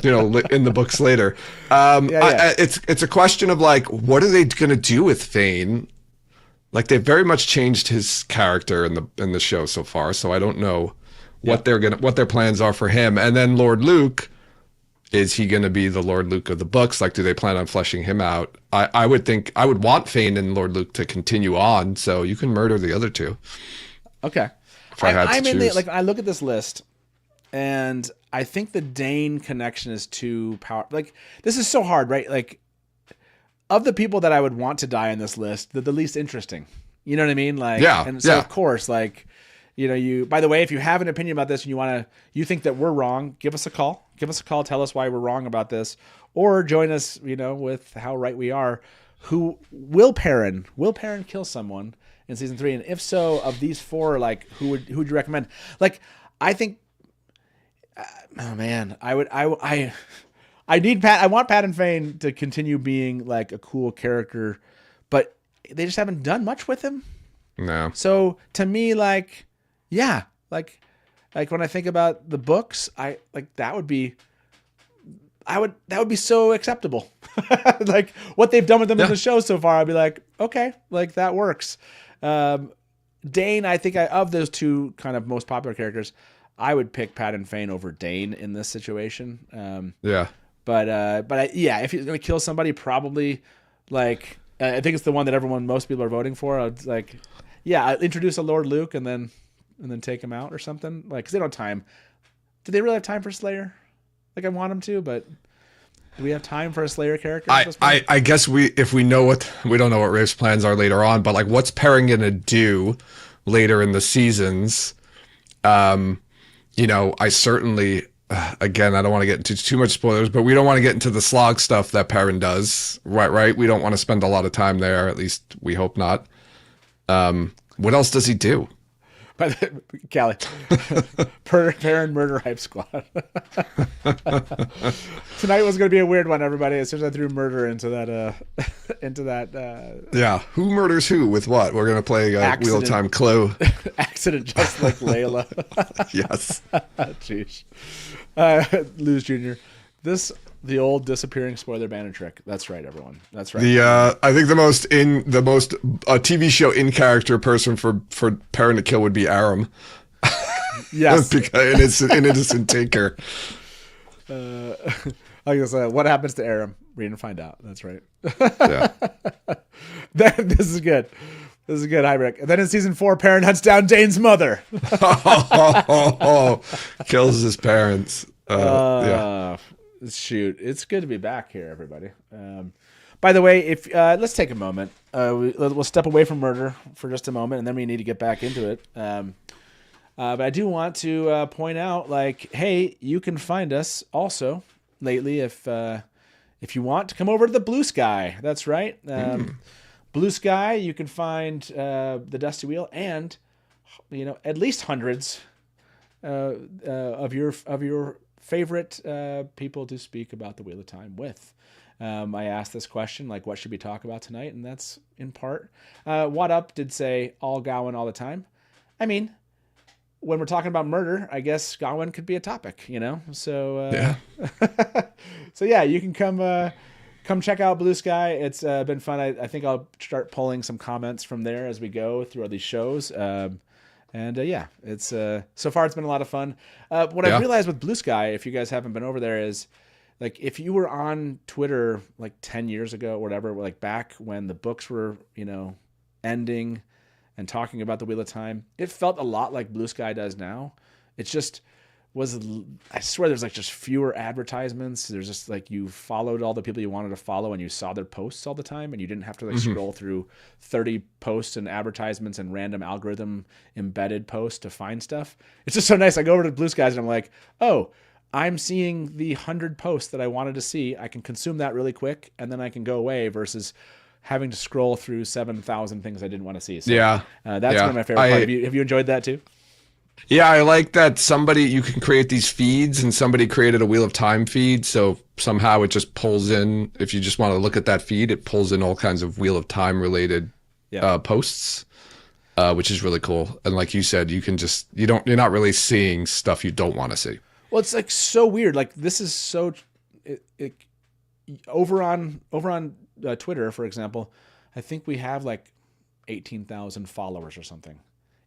in the books later. It's a question of like, what are they going to do with Fain? Like, they've very much changed his character in the show so far, so I don't know what their plans are for him. And then Lord Luke, is he going to be the Lord Luke of the books? Like, do they plan on fleshing him out? I would think I would want Fain and Lord Luke to continue on, so you can murder the other 2. Okay. If I had to choose. I look at this list, and I think the Dane connection is too powerful. Like, this is so hard, right? Like, of the people that I would want to die on this list, the least interesting. You know what I mean? Like, yeah. And so, of course, like, by the way, if you have an opinion about this and you think that we're wrong, give us a call. Tell us why we're wrong about this, or join us, with how right we are. Will Perrin kill someone in season 3? And if so, of these 4, like, who would you recommend? Like, I think, oh man, I want Padan Fain to continue being like a cool character, but they just haven't done much with him. No. So to me, like, yeah, like when I think about the books, that would be so acceptable. Like, what they've done with them in the show so far, I'd be like, okay, like, that works. Dane, I think of those 2 kind of most popular characters, I would pick Padan Fain over Dane in this situation. But if he's gonna kill somebody, probably like, I think it's the one that most people are voting for. I'd like, I'd introduce a Lord Luke and then take him out or something. Like, because they don't have time. Do they really have time for Slayer? Like, I want them to, but do we have time for a Slayer character? I guess if we know we don't know what Rafe's plans are later on, but like, what's Perrin gonna do later in the seasons? I certainly. Again, I don't want to get into too much spoilers, but we don't want to get into the slog stuff that Perrin does, right? We don't want to spend a lot of time there. At least we hope not. What else does he do? Callie, Perrin Murder Hype Squad. Tonight was going to be a weird one, everybody. As soon as I threw murder into that. Yeah, who murders who with what? We're going to play Wheel of Time Clue. Accident, just like Layla. Yes. Jeez. Lose Jr. The old disappearing spoiler banner trick. That's right, everyone. That's right. I think the most TV show in character person for Perrin to kill would be Aram. Yes. An innocent taker. I guess what happens to Aram? Read and find out. That's right. Yeah. This is good. Hi, Rick. And then in season 4, Perrin hunts down Dane's mother. Kills his parents. Yeah. Shoot, it's good to be back here, everybody. By the way, if let's take a moment. We'll step away from murder for just a moment, and then we need to get back into it. But I do want to point out, like, hey, you can find us also lately if if you want to come over to the Blue Sky, that's right. Blue Sky, you can find the Dusty Wheel and at least hundreds of your favorite people to speak about the Wheel of Time with. I asked this question, like, what should we talk about tonight? And that's in part. What Up did say all Gawain all the time. I mean, when we're talking about murder, I guess Gawain could be a topic, So Yeah. So yeah, you can come check out Blue Sky. It's been fun. I think I'll start pulling some comments from there as we go through all these shows. Yeah, it's so far it's been a lot of fun. What I've realized with Blue Sky, if you guys haven't been over there, is like if you were on Twitter like 10 years ago or whatever, like back when the books were ending and talking about the Wheel of Time, it felt a lot like Blue Sky does now. It just I swear there's like just fewer advertisements. There's just like you followed all the people you wanted to follow and you saw their posts all the time and you didn't have to like scroll through 30 posts and advertisements and random algorithm embedded posts to find stuff. It's just so nice. I go over to Blue Skies and I'm like, oh, I'm seeing the 100 posts that I wanted to see. I can consume that really quick and then I can go away versus having to scroll through 7,000 things I didn't want to see. So, that's one of my favorite parts. Have you enjoyed that too? Yeah, I like that you can create these feeds and somebody created a Wheel of Time feed. So somehow it just pulls in, if you just want to look at that feed, it pulls in all kinds of Wheel of Time related posts, which is really cool. And like you said, you're not really seeing stuff you don't want to see. Well, it's like so weird. Like this is so over on Twitter, for example, I think we have like 18,000 followers or something.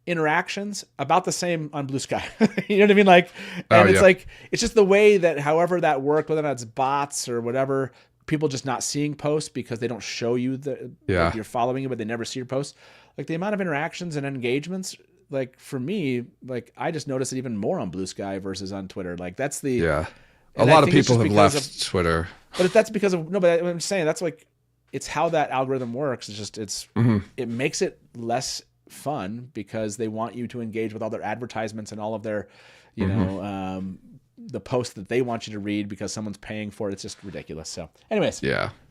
Interactions about the same on Blue Sky. You know what I mean? Like, and it's like, it's just the way that however that worked, whether or not it's bots or whatever, people just not seeing posts because they don't show you like you're following it, but they never see your posts. Like the amount of interactions and engagements, like for me, like I just notice it even more on Blue Sky versus on Twitter. Like that's a lot of people have left Twitter. But that's because of, but I'm saying that's like, it's how that algorithm works. It's just, it makes it less fun because they want you to engage with all their advertisements and all of their, the posts that they want you to read because someone's paying for it. It's just ridiculous. So anyways,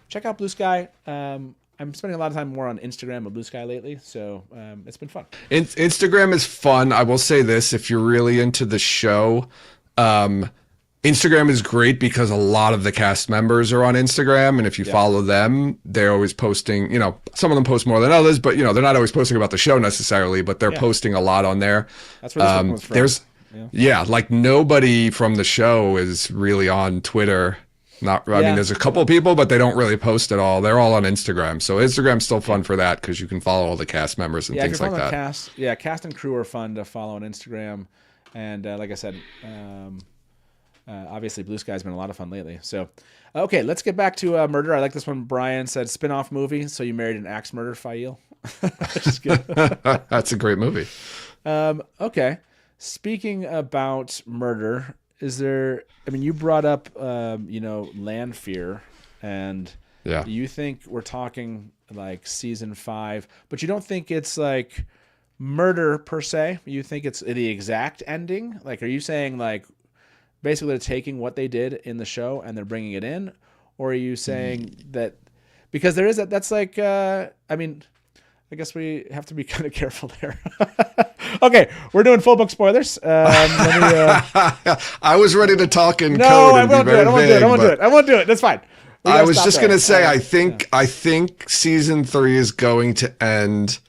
check out Blue Sky. I'm spending a lot of time more on Instagram with Blue Sky lately. So it's been fun. Instagram is fun. I will say this, if you're really into the show, Instagram is great because a lot of the cast members are on Instagram. And if you follow them, they're always posting, some of them post more than others, but they're not always posting about the show necessarily, but they're posting a lot on there. That's where this one was from. Like nobody from the show is really on Twitter. I mean, there's a couple of people, but they don't really post at all. They're all on Instagram. So Instagram's still fun for that because you can follow all the cast members and things like that. Cast and crew are fun to follow on Instagram. And like I said, obviously, Blue Sky's been a lot of fun lately. So, okay, let's get back to murder. I like this one. Brian said, spin-off movie, so you married an axe murder Fail. Just good. That's a great movie. Okay. Speaking about murder, you brought up, Land Fear, and you think we're talking like season 5, but you don't think it's like murder per se? You think it's the exact ending? Like, are you saying like, basically they're taking what they did in the show and they're bringing it in? Or are you saying that because there is that's like, I guess we have to be kind of careful there. Okay, we're doing full book spoilers. I was ready to talk in code. I won't do it. That's fine. I was just going to say, I think season 3 is going to end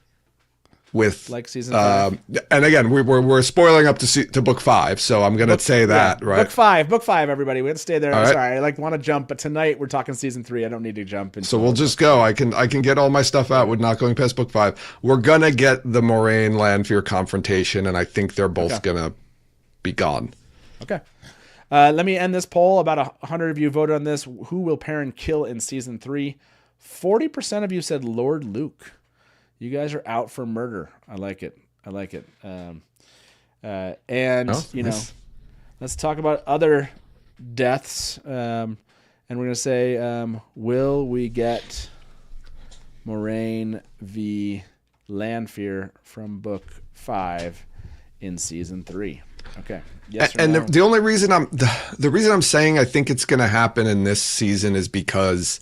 with like season 5. And again, we're spoiling up to book 5, so I'm going to say that, right? Book 5, everybody. We have to stay there. Right. Sorry, I want to jump, but tonight we're talking season 3. I don't need to jump. So we'll just go. I can get all my stuff out with not going past book 5. We're going to get the Moraine Lanfear confrontation, and I think they're both going to be gone. Okay. Let me end this poll. About 100 of you voted on this. Who will Perrin kill in season 3? 40% of you said Lord Luke. You guys are out for murder. I like it. Let's talk about other deaths. And we're going to say, will we get Moraine v. Lanfear from book 5 in season 3? Okay. Yes or And no? the only reason the reason I'm saying I think it's going to happen in this season is because,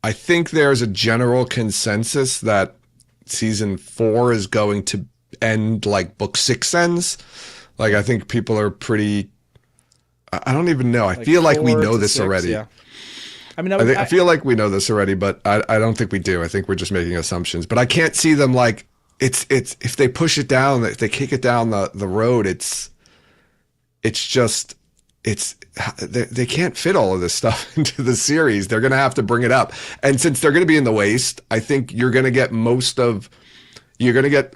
I think there's a general consensus that season 4 is going to end like book 6 ends. Like, I think people are pretty. I don't even know. I feel like we 4 know to this 6, already. Yeah. I mean, I feel like we know this already, but I don't think we do. I think we're just making assumptions. But I can't see them like it's if they push it down, if they kick it down the road, they can't fit all of this stuff into the series. They're going to have to bring it up. And since they're going to be in the waste, I think you're going to get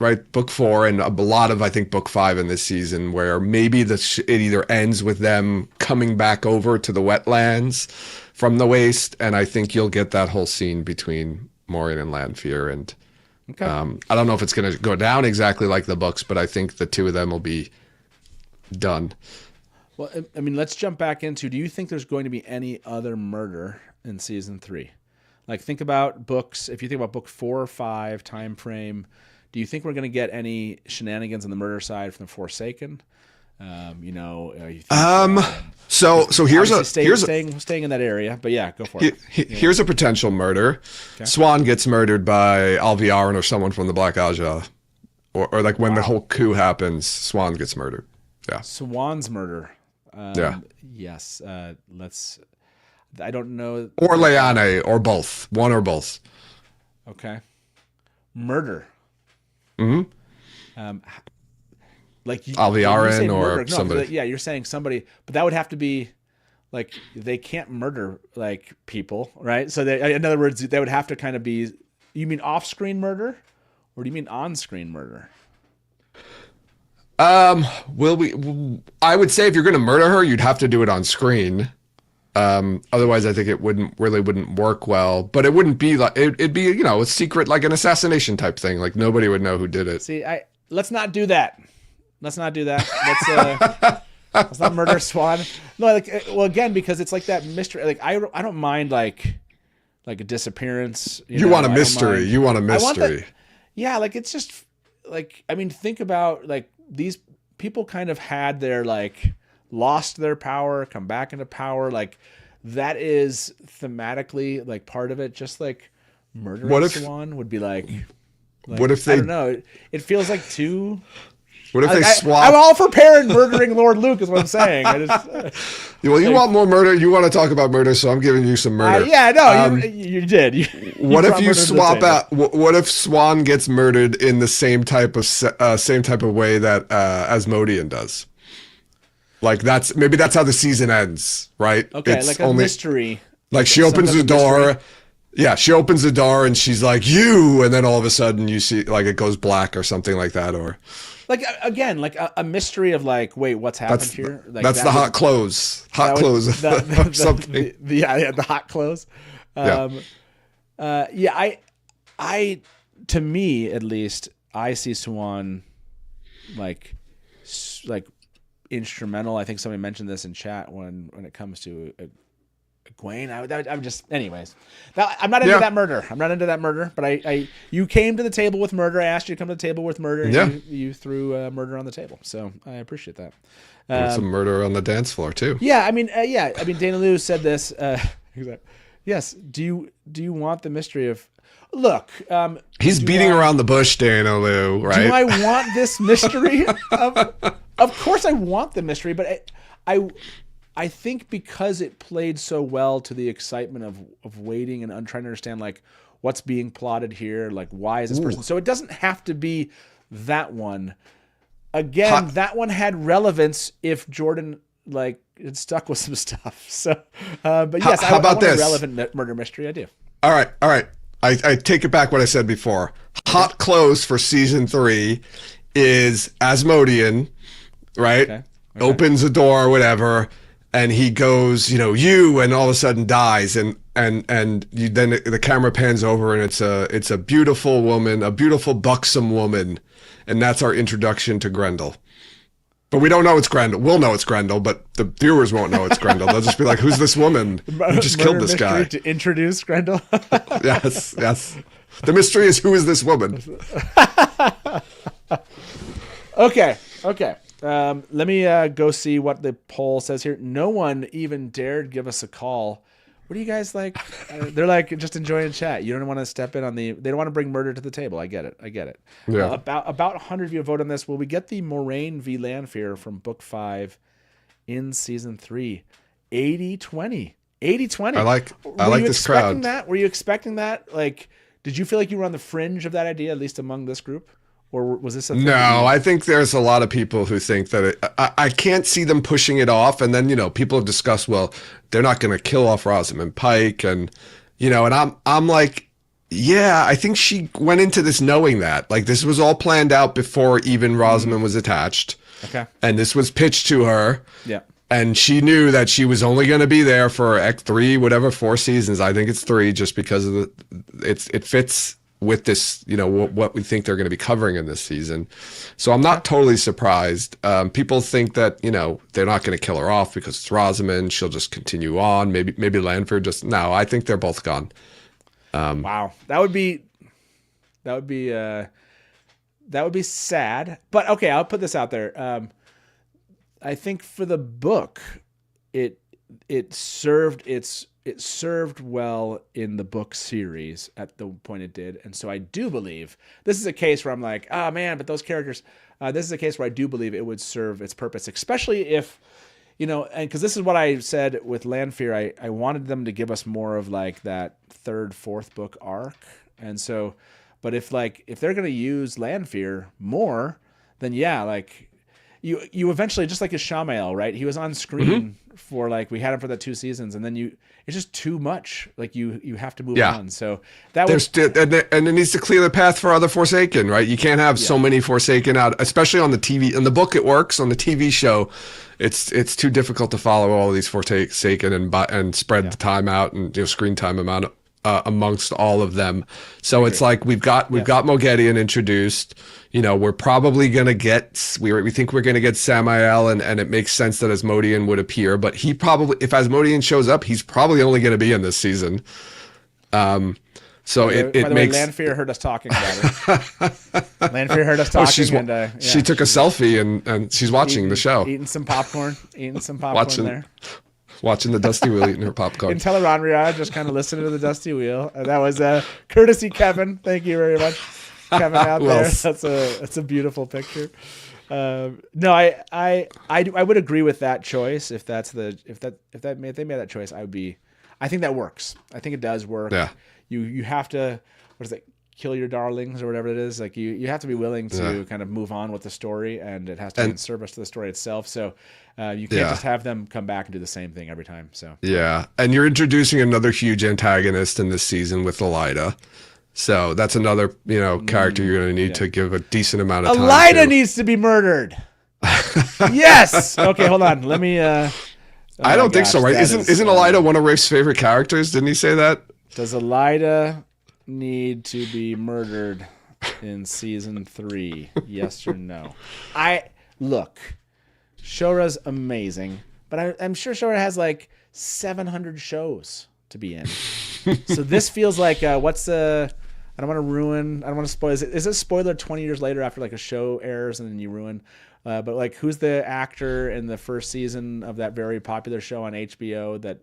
right book 4 and a lot of, I think, book 5 in this season, where maybe it either ends with them coming back over to the wetlands from the waste. And I think you'll get that whole scene between Moiraine and Lanfear. And okay. I don't know if it's going to go down exactly like the books, but I think the two of them will be done. Well, I mean, let's jump back into, do you think there's going to be any other murder in season 3? Like, think about books. If you think about book 4 or 5 time frame, do you think we're going to get any shenanigans on the murder side from the Forsaken? So here's staying in that area, but yeah, go for it. Here's a potential murder. Okay. Swan gets murdered by Alviarin or someone from the Black Aja, or like when the whole coup happens, Swan gets murdered. Yeah. Swan's murder. Yes. I don't know. Or Leane, or both. One or both. Okay. Murder. Mm-hmm. Like Alviarin or somebody. Yeah, you're saying somebody, but that would have to be like, they can't murder like people, right? So in other words, they would have to kind of be. You mean off-screen murder, or do you mean on-screen murder? I would say if you're going to murder her, you'd have to do it on screen. Otherwise, I think it wouldn't work well. But it wouldn't be like it'd be a secret, like an assassination type thing. Like nobody would know who did it. See, let's not do that. Let's not do that. Let's not murder Swan. No, again, because it's like that mystery. Like I don't mind like a disappearance. You want a mystery. You want a mystery. Yeah, like it's just like, I mean, think about like these people kind of had their like lost their power, come back into power. Like that is thematically like part of it. Just like murdering Swan would be like what if they? I don't know. It feels like too. What if they swap? I'm all for Perrin murdering Lord Luke, is what I'm saying. Well, you want more murder. You want to talk about murder, so I'm giving you some murder. You did. What if you swap out? What if Swan gets murdered in the same type of way that Asmodean does? Like that's how the season ends, right? Okay, it's like a mystery. Like she opens the door. Mystery. Yeah, she opens the door and she's like, "You," and then all of a sudden you see like it goes black or something like that, or. Like again, like a mystery of like, wait, what's happened here? Like, that's the hot close or something. The hot close. I to me at least, I see Swan like instrumental. I think somebody mentioned this in chat when it comes to Egwene. I'm just, anyways. Now, I'm not into that murder. I'm not into that murder. But you came to the table with murder. I asked you to come to the table with murder. And you threw murder on the table. So I appreciate that. Some murder on the dance floor too. Yeah, I mean, Dana Liu said this. Yes. Do you want the mystery of? Look, he's beating around the bush, Dana Liu. Right? Do I want this mystery? Of course, I want the mystery, but I think because it played so well to the excitement of waiting and trying to understand like what's being plotted here, like why is this person? So it doesn't have to be that one. Again, that one had relevance if Jordan like had stuck with some stuff. So, but yes, how about this? A relevant murder mystery. I do. All right. I take it back what I said before. Hot close for season 3 is Asmodean, right? Okay. Opens the door or whatever. And he goes, you, and all of a sudden dies, and then the camera pans over, and it's a beautiful woman, a beautiful buxom woman, and that's our introduction to Grendel. But we don't know it's Grendel. We'll know it's Grendel, but the viewers won't know it's Grendel. They'll just be like, "Who's this woman who just killed this guy?" To introduce Grendel. Yes. The mystery is, who is this woman? Okay. Okay. Let me go see what the poll says here. No one even dared give us a call. What do you guys like? They're like just enjoying chat. You don't want to step in on they don't want to bring murder to the table. I get it. Yeah. About 100 of you vote on this. Will we get the Moraine v. Lanfear from book 5 in season 3? 80-20. 80-20. I like this crowd. Were you expecting that? Like, did you feel like you were on the fringe of that idea, at least among this group? Or was this a thing? No, I think there's a lot of people who think that I can't see them pushing it off. And then, people have discussed, well, they're not going to kill off Rosamund Pike. And, and I'm like, yeah, I think she went into this knowing that. Like, this was all planned out before even Rosamund was attached. Okay. And this was pitched to her. Yeah. And she knew that she was only going to be there for 4 seasons. I think it's 3 just because of it fits with this, what we think they're going to be covering in this season. So I'm not totally surprised. People think that, they're not going to kill her off because it's Rosamund. She'll just continue on. Maybe Lanfear no, I think they're both gone. Wow. That would be sad. But okay, I'll put this out there. I think for the book, it served well in the book series at the point it did. And so I do believe this is a case where I'm like, oh man, but those characters, this is a case where I do believe it would serve its purpose, especially if, and because this is what I said with Lanfear, I wanted them to give us more of like that 3rd, 4th book arc. And so, but if they're going to use Lanfear more, then yeah, like, you eventually, just like Ishamael, right? He was on screen for we had him for the 2 seasons, and then it's just too much. Like you have to move on. So that and it needs to clear the path for other Forsaken, right? You can't have so many Forsaken out, especially on the TV. In the book, it works. On the TV show, it's too difficult to follow all of these Forsaken and spread the time out and screen time amount amongst all of them. So it's like we've got Moghedien introduced. We're probably gonna get we think we're gonna get Samael, and it makes sense that Asmodean would appear, but he probably, if Asmodean shows up, he's probably only gonna be in this season. So it makes Lanfear heard us talking about it. Lanfear heard us talking. She took a selfie and she's watching the show, eating some popcorn there. Watching the Dusty Wheel eating her popcorn. In tel'aran'rhiod, just kind of listening to the Dusty Wheel. That was courtesy Kevin. Thank you very much, Kevin out there. That's a beautiful picture. No, I would agree with that choice. If they made that choice, I think that works. I think it does work. Yeah. You have to, what is it? Kill your darlings or whatever it is. Like you have to be willing to kind of move on with the story, and it has to be in service to the story itself. So you can't just have them come back and do the same thing every time. So yeah, and you're introducing another huge antagonist in this season with Elida. So that's another character you're going to need to give a decent amount of time. Elida needs to be murdered. Yes. Okay, hold on. Let me. I don't think so, right? Isn't Elida one of Rafe's favorite characters? Didn't he say that? Does Elida need to be murdered in season 3? Yes or no? Look, Shora's amazing, but I'm sure Shora has 700 shows to be in. So this feels like I don't want to spoil. Is it spoiler 20 years later after a show airs and then you ruin? But who's the actor in the first season of that very popular show on HBO that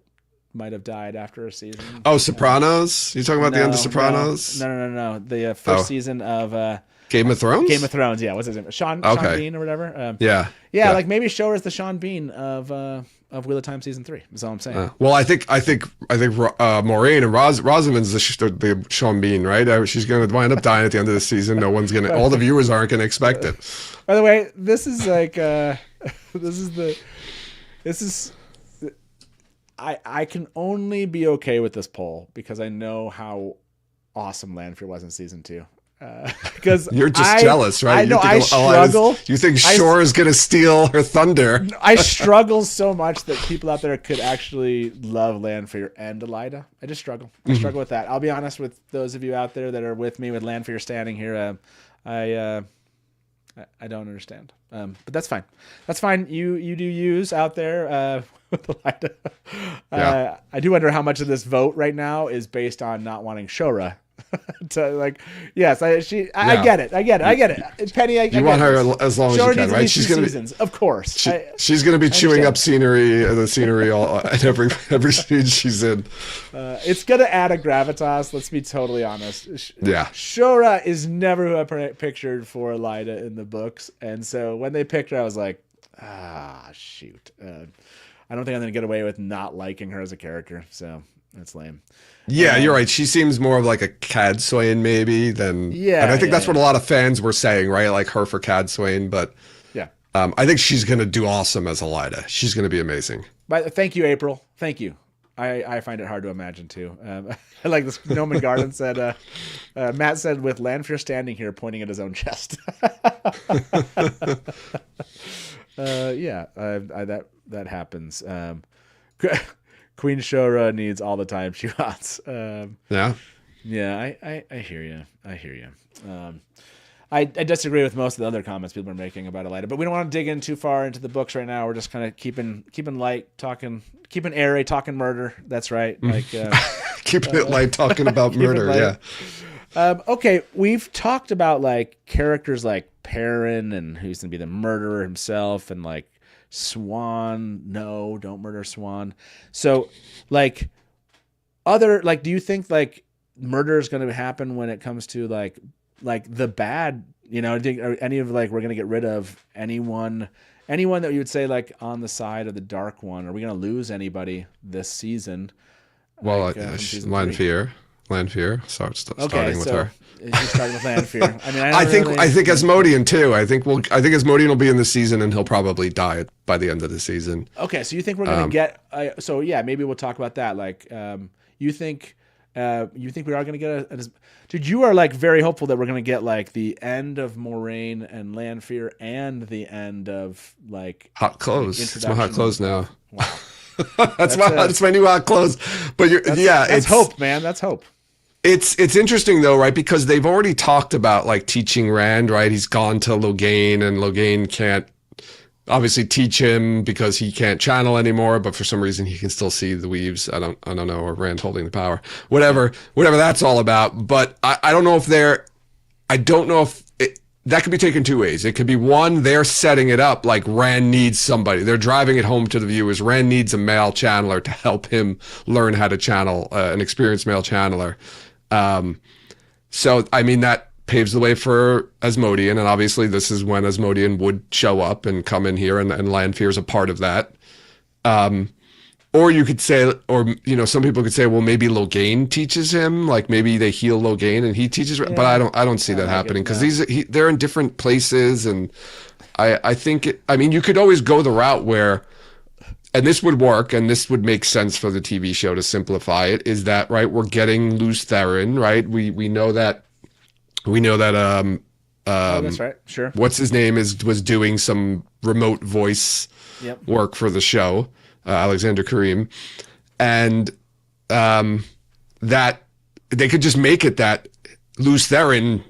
might have died after a season? Oh, Sopranos? You talking about the end of Sopranos? No. The first season of Game of Thrones? Game of Thrones, yeah. What's his name? Sean Bean or whatever? Yeah. Maybe Shora's the Sean Bean of Wheel of Time season 3. That's all I'm saying. Well, I think Moraine and Rosamund's the Sean Bean, right? She's going to wind up dying at the end of the season. No one's going to. All the viewers aren't going to expect it. By the way, this is I can only be okay with this poll because I know how awesome Lanfear was in season 2. Because you're just jealous, right? I know. I struggle. You think Shore is going to steal her thunder? I struggle so much that people out there could actually love Lanfear and Elida. I just struggle. I struggle with that. I'll be honest with those of you out there that are with me with Lanfear standing here. I don't understand. But that's fine. That's fine. You do use out there with Elida. I do wonder how much of this vote right now is based on not wanting Shora to like, yes, I Yeah. get it. Penny, I You want get her this. as long as Show you her can, needs at right? least She's 2 gonna be seasons, of course. she's gonna be chewing up understand. the scenery all in every scene she's in. It's gonna add a gravitas. Let's be totally honest. Yeah. Shora is never who I pictured for Elida in the books, and so when they picked her, I was like, shoot. I don't think I'm gonna get away with not liking her as a character. So that's lame. Yeah, you're right. She seems more of like a Cad Swain maybe than. Yeah, and I think that's yeah. what a lot of fans were saying, right? Like her for Cad Swain, but Yeah. I think she's gonna do awesome as Elida. She's gonna be amazing. But thank you, April. Thank you. I find it hard to imagine too. I like this. Noman Garden said. Matt said, with Lanfear standing here pointing at his own chest. Yeah, that happens. Queen Shora needs all the time she wants. Yeah. Yeah, I hear you. I disagree with most of the other comments people are making about Elida, but we don't want to dig in too far into the books right now. We're just kind of keeping light, keeping airy, talking murder. That's right. Like Keeping it light, talking about murder. Yeah. Okay, we've talked about like characters like Perrin and who's gonna be the murderer himself, and like Swan. No, don't murder Swan. So, like, do you think like murder is gonna happen when it comes to like the bad? You know, are any of like we're gonna get rid of anyone that you would say like on the side of the Dark One? Are we gonna lose anybody this season? Well, from season 3? Lanfear. Starting with her. You're starting with Lanfear. I mean, I think Asmodean too. I think Asmodean will be in the season, and he'll probably die by the end of the season. Okay, so you think we're gonna get? So yeah, maybe we'll talk about that. Like, you think we are gonna get dude? You are like very hopeful that we're gonna get like the end of Moraine and Lanfear and the end of like hot clothes. It's my hot clothes now. Wow. That's my new hot clothes. But that's hope, man. That's hope. It's interesting though, right? Because they've already talked about like teaching Rand, right? He's gone to Loghain, and Loghain can't obviously teach him because he can't channel anymore, but for some reason he can still see the weaves. I don't know, or Rand holding the power. Whatever that's all about. But I don't know if that could be taken 2 ways. It could be one, they're setting it up like Rand needs somebody. They're driving it home to the viewers. Rand needs a male channeler to help him learn how to channel, an experienced male channeler. So, I mean, that paves the way for Asmodean, and obviously this is when Asmodean would show up and come in here, and Lanfear is a part of that. Or you could say, or some people could say, well, maybe Loghain teaches him, like maybe they heal Loghain and he teaches. Yeah. But I don't see that happening because they're in different places, and I think you could always go the route where, and this would work, and this would make sense for the TV show to simplify it. Is that right? We're getting Lews Therin, right? We know that. That's right. Sure. What's his name was doing some remote voice work for the show. Alexander Karim, and that they could just make it that Lews Therin,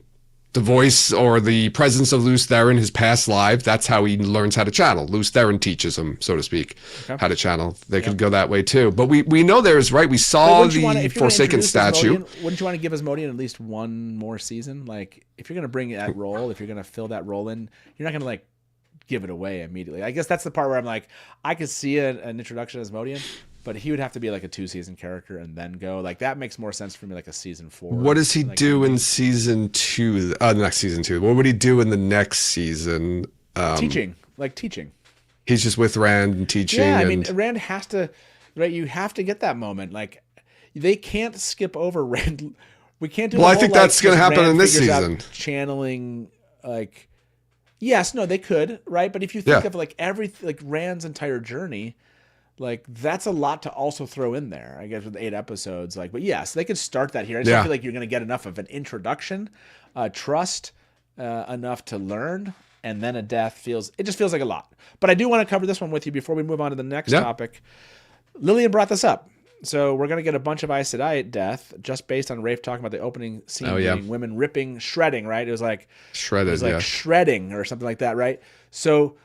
the voice or the presence of Lews Therin, his past life, that's how he learns how to channel. Lews Therin teaches him, so to speak, how to channel. They could go that way too. But we know there's, right, we saw the Forsaken statue. Wouldn't you want to give Asmodean at least one more season? Like, if you're going to bring that role, if you're going to fill that role in, you're not going to like give it away immediately. I guess that's the part where I'm like, I could see an introduction as Asmodean, but he would have to be like a 2-season character and then go. Like, that makes more sense for me, like a season 4. What does he do in season 2? Next season 2. What would he do in the next season? Teaching. He's just with Rand and teaching. Yeah, I mean, Rand has to, right? You have to get that moment. Like, they can't skip over Rand. We can't do. Well, I think that's going to happen in this season. Channeling, like. Yes, no, they could, right? But if you think of like Rand's entire journey, like that's a lot to also throw in there, I guess, with 8 episodes. Like, but yes, they could start that here. I just don't feel like you're going to get enough of an introduction, trust, enough to learn, and then a death just feels like a lot. But I do want to cover this one with you before we move on to the next topic. Lillian brought this up. So we're going to get a bunch of Aes Sedai death just based on Rafe talking about the opening scene being women shredding, right? It was like shredding or something like that, right? So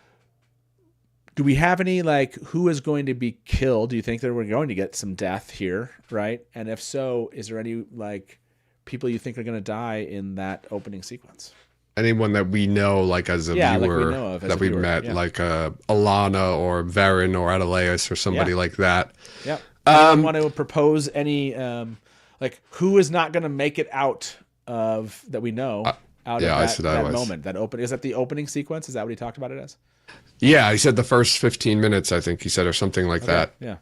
do we have any, like, who is going to be killed? Do you think that we're going to get some death here, right? And if so, is there any, like, people you think are going to die in that opening sequence. Anyone that we know, like as a viewer, that we've met, like Alana or Varen or Adeleus or somebody like that. Yeah. Anyone want to propose any, like who is not going to make it out of that we know out of that moment, that open? Is that the opening sequence? Is that what he talked about it as? Yeah, he said the first 15 minutes, I think he said, or something like that. Yeah.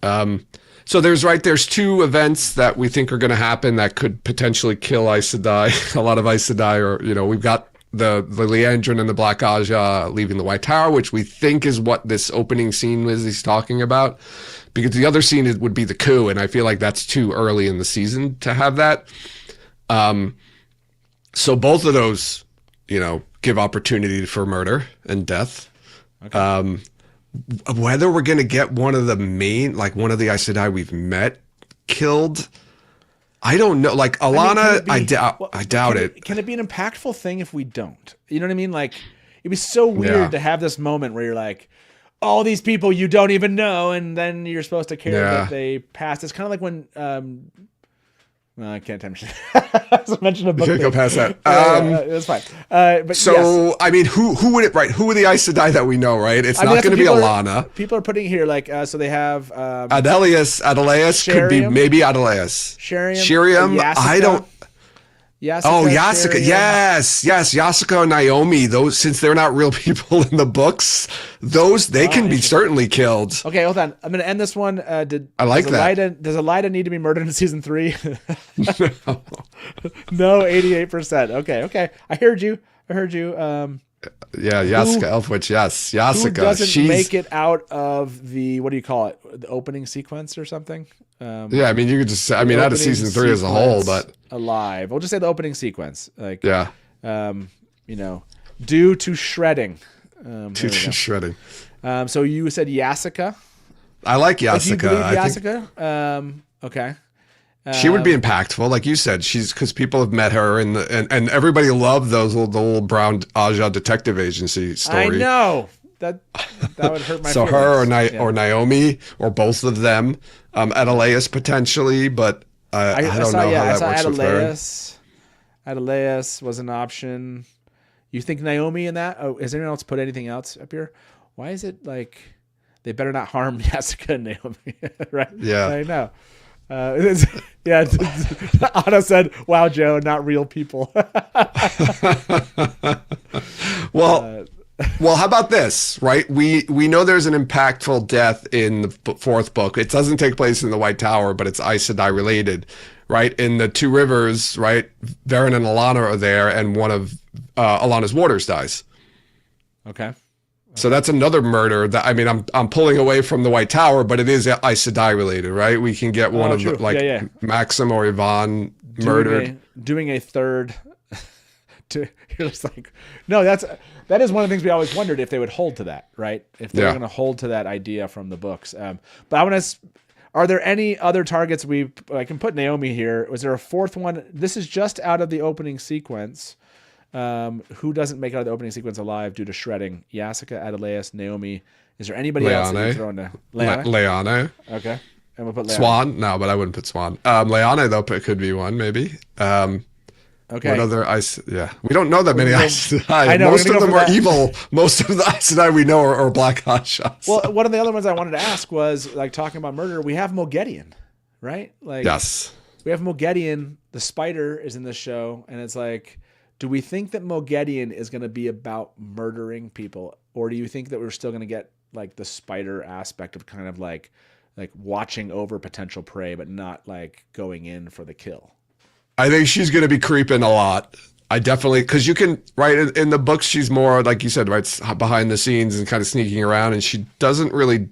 So there's two events that we think are going to happen that could potentially kill Aes Sedai, a lot of Aes Sedai, or, we've got the Liandrin and the Black Aja leaving the White Tower, which we think is what this opening scene is he's talking about. Because the other scene would be the coup, and I feel like that's too early in the season to have that. So both of those, give opportunity for murder and death. Okay. Whether we're going to get one of the main, like one of the Aes Sedai we've met killed, I don't know. Like Alana, I doubt it. Can it be an impactful thing if we don't? You know what I mean? Like it'd be so weird to have this moment where you're like, all these people you don't even know, and then you're supposed to care that they passed. It's kind of like when I can't mention a book. You can't go past that. That's fine. But so, I mean, who would it? Right? Who are the Aes Sedai that we know? Right? It's not going to be Alana. People are putting here like so they have Adeleus could be maybe Adeleus. Shiriam. I don't. Yasika, Yasika. Yes. Yasika and Naomi. Those, since they're not real people in the books, they can be certainly killed. Okay, hold on. I'm going to end this one. I like that. Does Elida need to be murdered in season 3? No, 88%. Okay. I heard you. Yasika Elfwich. Yes, Yasika. Who doesn't make it out of the, what do you call it? The opening sequence or something? I mean, you could just say, out of season 3 as a whole, but alive. We'll just say the opening sequence. Like, due to shredding. Shredding. So you said Yasika. I like Yasika. Do you believe Yasika? Okay. She would be impactful, like you said. She's because people have met her, and everybody loved the little brown Aja detective agency story. I know that would hurt my. So feelings. her or Naomi or both of them, Adeleus potentially, but I don't know how that works with her. Adeleus was an option. You think Naomi in that? Oh, has anyone else put anything else up here? Why is it like they better not harm Yasika and Naomi? Right? Yeah, I know. Otto said, "Wow, Joe, not real people." Well, how about this, right? We know there's an impactful death in the 4th book. It doesn't take place in the White Tower, but it's Aes Sedai related, right? In the Two Rivers, right? Varen and Alana are there, and one of Alana's warders dies. Okay. So that's another murder that, I mean, I'm pulling away from the White Tower, but it is Aes Sedai related, right? We can get one of the, Maxim or Yvonne murdered. Doing a third. You're just like, no, that is one of the things we always wondered if they would hold to that, right? If they were going to hold to that idea from the books. But I want to. Are there any other targets I can put Naomi here? Was there a 4th one? This is just out of the opening sequence. Who doesn't make it out of the opening sequence alive due to shredding? Yasika, Adeleus, Naomi. Is there anybody else that you throw in there? Leane. Okay. And we'll put Leane. Swan? No, but I wouldn't put Swan. Leane, though, it could be one, maybe. Okay. What other Aes? Yeah, we don't know that many Aes Sedai. I know, most of them are evil. Most of the Aes Sedai we know are Black Hotshots. Well, one of the other ones I wanted to ask was, like, talking about murder, we have Moghedien, right? Like, yes. We have Moghedien. The spider is in the show, and it's like, do we think that Moghedien is going to be about murdering people, or do you think that we're still going to get like the spider aspect of kind of like watching over potential prey, but not like going in for the kill? I think she's going to be creeping a lot. I definitely, because you can, right, in the books, she's more, like you said, right, behind the scenes and kind of sneaking around, and she doesn't really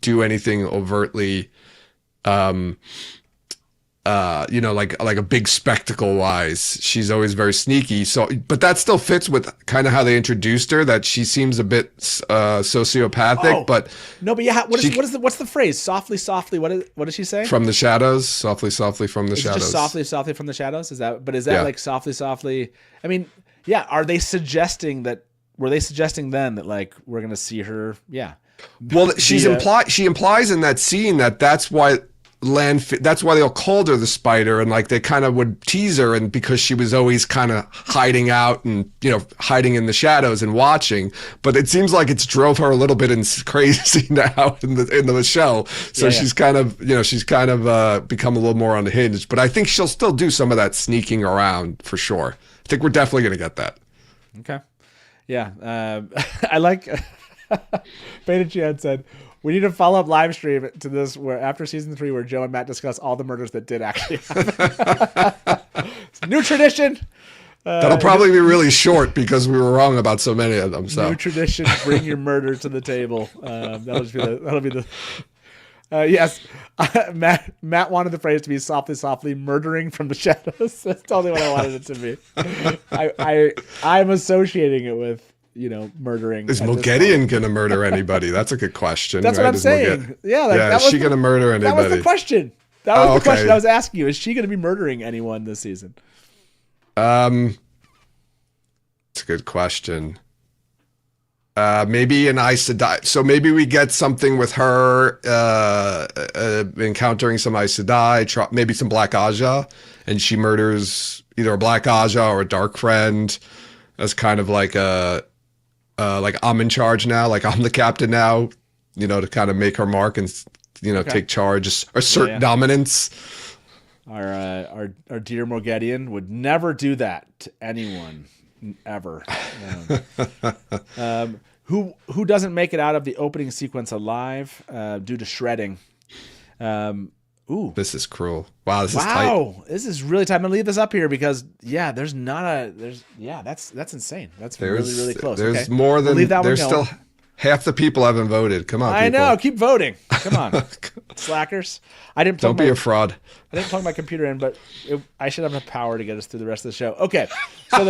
do anything overtly, like a big spectacle wise. She's always very sneaky. So, but that still fits with kind of how they introduced her, that she seems a bit sociopathic, but yeah. What's the phrase? Softly, softly. What does she say? From the shadows, softly, softly from the shadows. Just softly, softly from the shadows. Is that like softly, softly? I mean, yeah. Were they suggesting then that like we're going to see her? Yeah. Well, she implies in that scene that's why that's why they all called her the spider, and like they kind of would tease her, and because she was always kind of hiding out and hiding in the shadows and watching. But it seems like it's drove her a little bit crazy now in the show. So she's kind of become a little more unhinged. But I think she'll still do some of that sneaking around for sure. I think we're definitely gonna get that. Okay, yeah, I like. Beta Chan said, we need a follow-up live stream to this where after season 3 where Joe and Matt discuss all the murders that did actually happen. It's a new tradition. That'll probably be really short because we were wrong about so many of them. So new tradition, bring your murder to the table. That'll be the yes. Matt wanted the phrase to be softly murdering from the shadows. That's totally what I wanted it to be. I'm associating it with murdering. Is Mogedion going to murder anybody? That's a good question. That's right? what I'm saying. Is she going to murder anybody? That was the question. That was the question I was asking you. Is she going to be murdering anyone this season? It's a good question. Maybe an Aes Sedai. So maybe we get something with her encountering some Aes Sedai, maybe some Black Aja, and she murders either a Black Aja or a Dark Friend. As kind of like like I'm in charge now, like I'm the captain now, to kind of make her mark and take charge, assert dominance. Our dear Mogedion would never do that to anyone ever. Who doesn't make it out of the opening sequence alive due to shredding? Ooh, this is cruel. Wow, this is tight. This is really tight. I'm gonna leave this up here because that's insane. That's really close. There's more than there's still half the people haven't voted. Come on, I know. Keep voting. Come on, slackers. Don't be a fraud. I didn't plug my computer in, but I should have enough power to get us through the rest of the show. Okay, so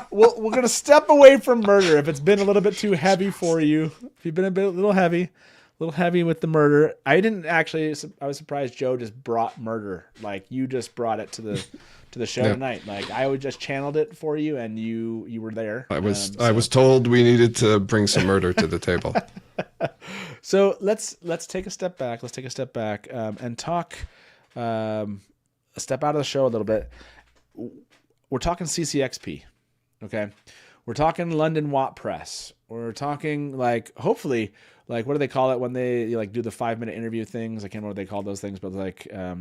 we're gonna step away from murder. If it's been a little bit too heavy for you, if you've been a little heavy with the murder. I was surprised Joe just brought murder. Like you just brought it to the show tonight. Like I would just channeled it for you and you were there. I was told we needed to bring some murder to the table. So let's take a step back. Let's take a step back and talk a step out of the show a little bit. We're talking CCXP. Okay. We're talking London WoT Press. We're talking hopefully what do they call it when they do the 5-minute interview things? I can't remember what they call those things, but like a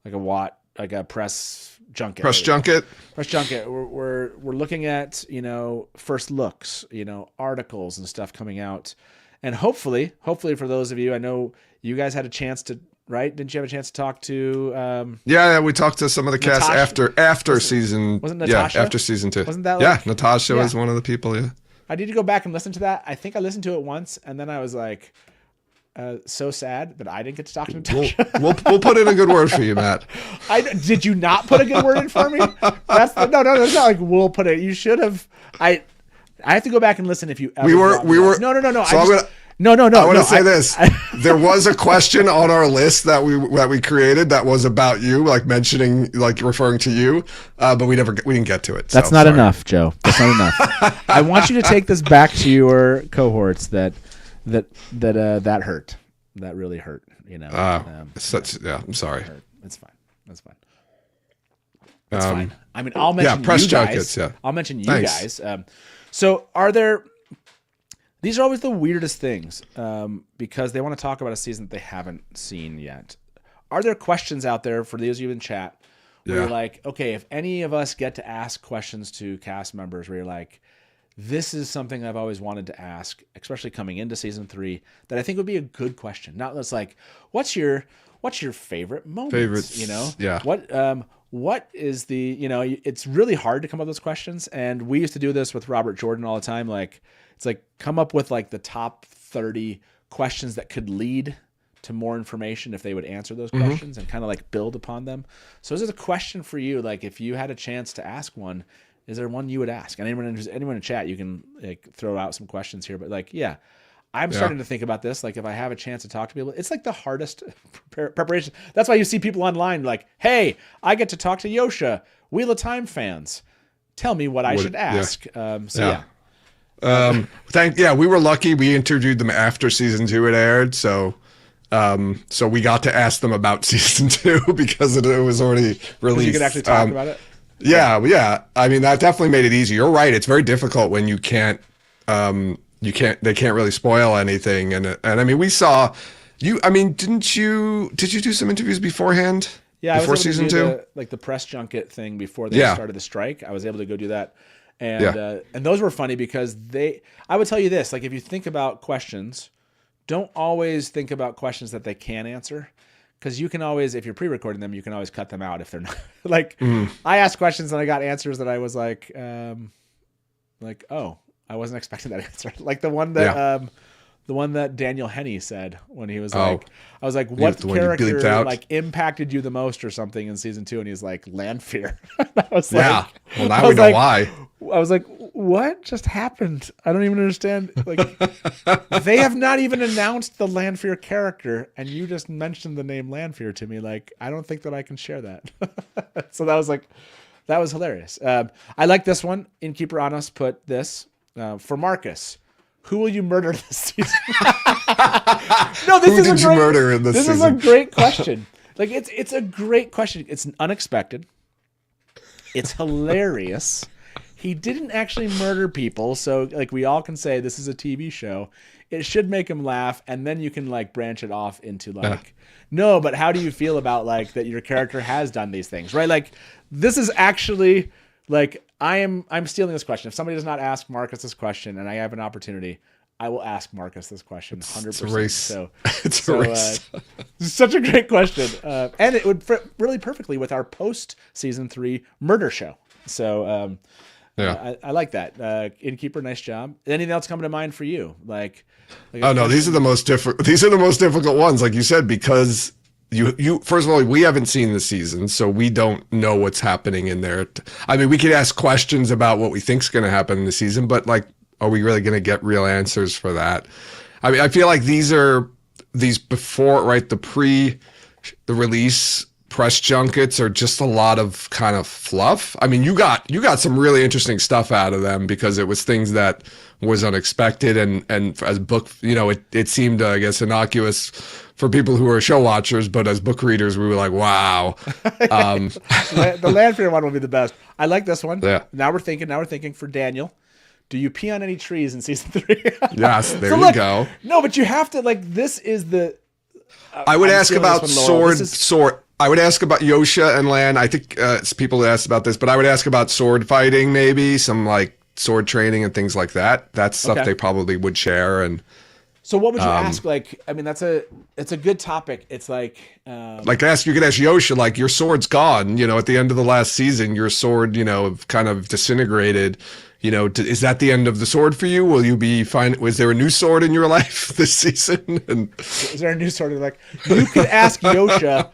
WoT, like a press junket. Press junket. We're looking at first looks, articles and stuff coming out, and hopefully for those of you, I know you guys had a chance to. Right? Didn't you have a chance to talk to? Yeah, we talked to some of the cast after season. Wasn't Natasha? Yeah, after season 2. Wasn't that? Natasha was one of the people. Yeah. I need to go back and listen to that. I think I listened to it once, and then I was like, so sad that I didn't get to talk to Natasha. We'll put in a good word for you, Matt. Did you not put a good word in for me? No. It's not like we'll put it. You should have. I have to go back and listen if you. Ever we were. No. So No. I want to say this. There was a question on our list that we created that was about you, referring to you, but we didn't get to it. That's not enough, Joe. That's not enough. I want you to take this back to your cohorts that hurt. That really hurt. I'm sorry. It's fine. That's fine. That's fine. I mean, I'll mention press you junkets, guys. I'll mention you guys. So are there? These are always the weirdest things because they want to talk about a season that they haven't seen yet. Are there questions out there for those of you in chat where you're like, okay, if any of us get to ask questions to cast members where you're like, this is something I've always wanted to ask, especially coming into season 3, that I think would be a good question. Not that's like, what's your favorite moment? Favorites, yeah. What is the, it's really hard to come up with those questions. And we used to do this with Robert Jordan all the time. It's like come up with the top 30 questions that could lead to more information if they would answer those questions and kind of build upon them. So this is a question for you. If you had a chance to ask one, is there one you would ask? And anyone in chat, you can throw out some questions here. But I'm starting to think about this. If I have a chance to talk to people, it's the hardest preparation. That's why you see people online hey, I get to talk to Yosha, Wheel of Time fans. Tell me what I should ask. We were lucky. We interviewed them after season 2 had aired, so So we got to ask them about season 2 because it was already released. You could actually talk about it. Yeah. I mean, that definitely made it easy. You're right. It's very difficult when you can't. They can't really spoil anything. And I mean, we saw you. I mean, did you do some interviews beforehand? Yeah, before I was able season to do 2. the press junket thing before they started the strike. I was able to go do that, and those were funny because I would tell you this: like, if you think about questions, don't always think about questions that they can answer, because you can always, if you're pre-recording them, you can always cut them out if they're not. Like, I asked questions and I got answers that I was like, oh, I wasn't expecting that answer. Like the one that. The one that Daniel Henney said when he was like, I was like, what character like impacted you the most or something in season 2? And he's like, Lanfear. I was like, well, now we know why. I was like, what just happened? I don't even understand. Like, they have not even announced the Lanfear character, and you just mentioned the name Lanfear to me. Like, I don't think that I can share that. So that was hilarious. I like this one. Innkeeper Anos put this for Marcus. Who will you murder this season? No, this is a great question. Like, it's a great question. It's unexpected. It's hilarious. He didn't actually murder people, so like we all can say this is a TV show. It should make him laugh, and then you can like branch it off into like, no, but how do you feel about like that your character has done these things, right? Like, this is actually like I'm stealing this question. If somebody does not ask Marcus this question, and I have an opportunity, I will ask Marcus this question 100%. It's a race. So it's a race. It's such a great question, and it would fit really perfectly with our post season 3 murder show. So I like that. Innkeeper, nice job. Anything else coming to mind for you? Like oh no, these are the most difficult ones, like you said, because. You first of all, we haven't seen the season, so we don't know what's happening in there. I mean, we could ask questions about what we think's going to happen in the season, but like, are we really going to get real answers for that? I mean, I feel like these before, right? The release press junkets are just a lot of kind of fluff. I mean, you got some really interesting stuff out of them because it was things that was unexpected and as book, it seemed, I guess, innocuous for people who are show watchers, but as book readers, we were like, wow. The Lanfear one will be the best. I like this one. Yeah. Now we're thinking for Daniel. Do you pee on any trees in season 3? Yes, there you go. No, but you have to, like, this is the... I would ask about sword. I would ask about Yosha and Lan. I think it's people that asked about this, but I would ask about sword fighting, maybe some like sword training and things like that. That's stuff they probably would share. And so, what would you ask? Like, I mean, it's a good topic. It's like you could ask Yosha, like, your sword's gone. At the end of the last season, your sword, kind of disintegrated. Is that the end of the sword for you? Will you be fine? Was there a new sword in your life this season? And is there a new sword? Like, you could ask Yosha.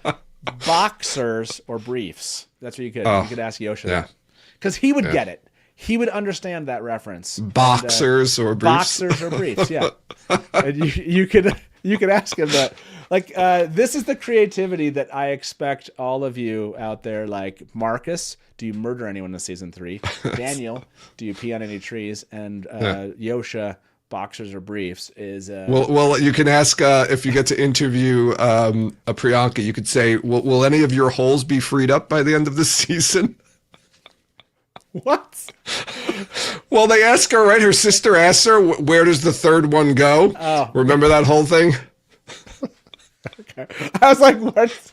Boxers or briefs. That's what you could. You could ask Yosha. Yeah. Because he would get it. He would understand that reference. Boxers or briefs. Boxers or briefs. Yeah. And you could ask him that. Like, this is the creativity that I expect all of you out there. Like, Marcus, do you murder anyone in season 3? Daniel, do you pee on any trees? And Yosha, boxers or briefs is well you can ask if you get to interview a Priyanka, you could say, will any of your holes be freed up by the end of the season? What? Well, they ask her, right? Her sister asks her, where does the third one go? Remember that whole thing? Okay. I was like, what?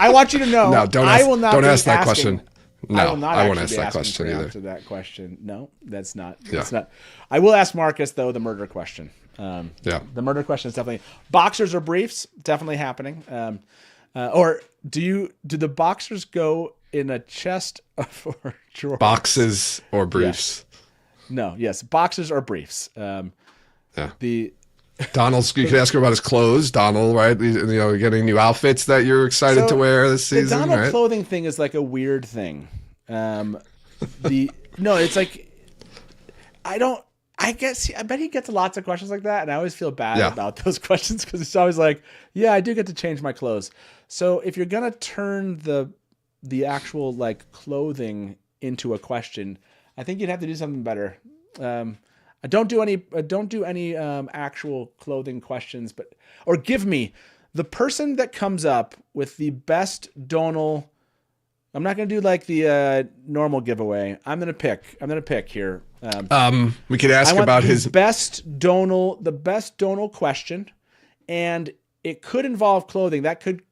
I want you to know. No, don't ask that question. No, I won't ask that question either. To that question, no, that's not. I will ask Marcus though the murder question. The murder question is definitely boxers or briefs. Definitely happening. Or do the boxers go in a chest or drawers? Boxes or briefs? Yeah. No. Yes, boxers or briefs. Donald's. You could ask her about his clothes. Donald, right? Getting new outfits that you're excited to wear this season. The Donald right? clothing thing is like a weird thing. It's like I bet he gets lots of questions like that, and I always feel bad about those questions because it's always like, yeah, I do get to change my clothes. So if you're gonna turn the actual like clothing into a question, I think you'd have to do something better. Don't do any actual clothing questions, or give me the person that comes up with the best Donal. I'm not going to do like the normal giveaway. I'm going to pick here. We could ask about his best Donal, the best Donal question, and it could involve clothing. That could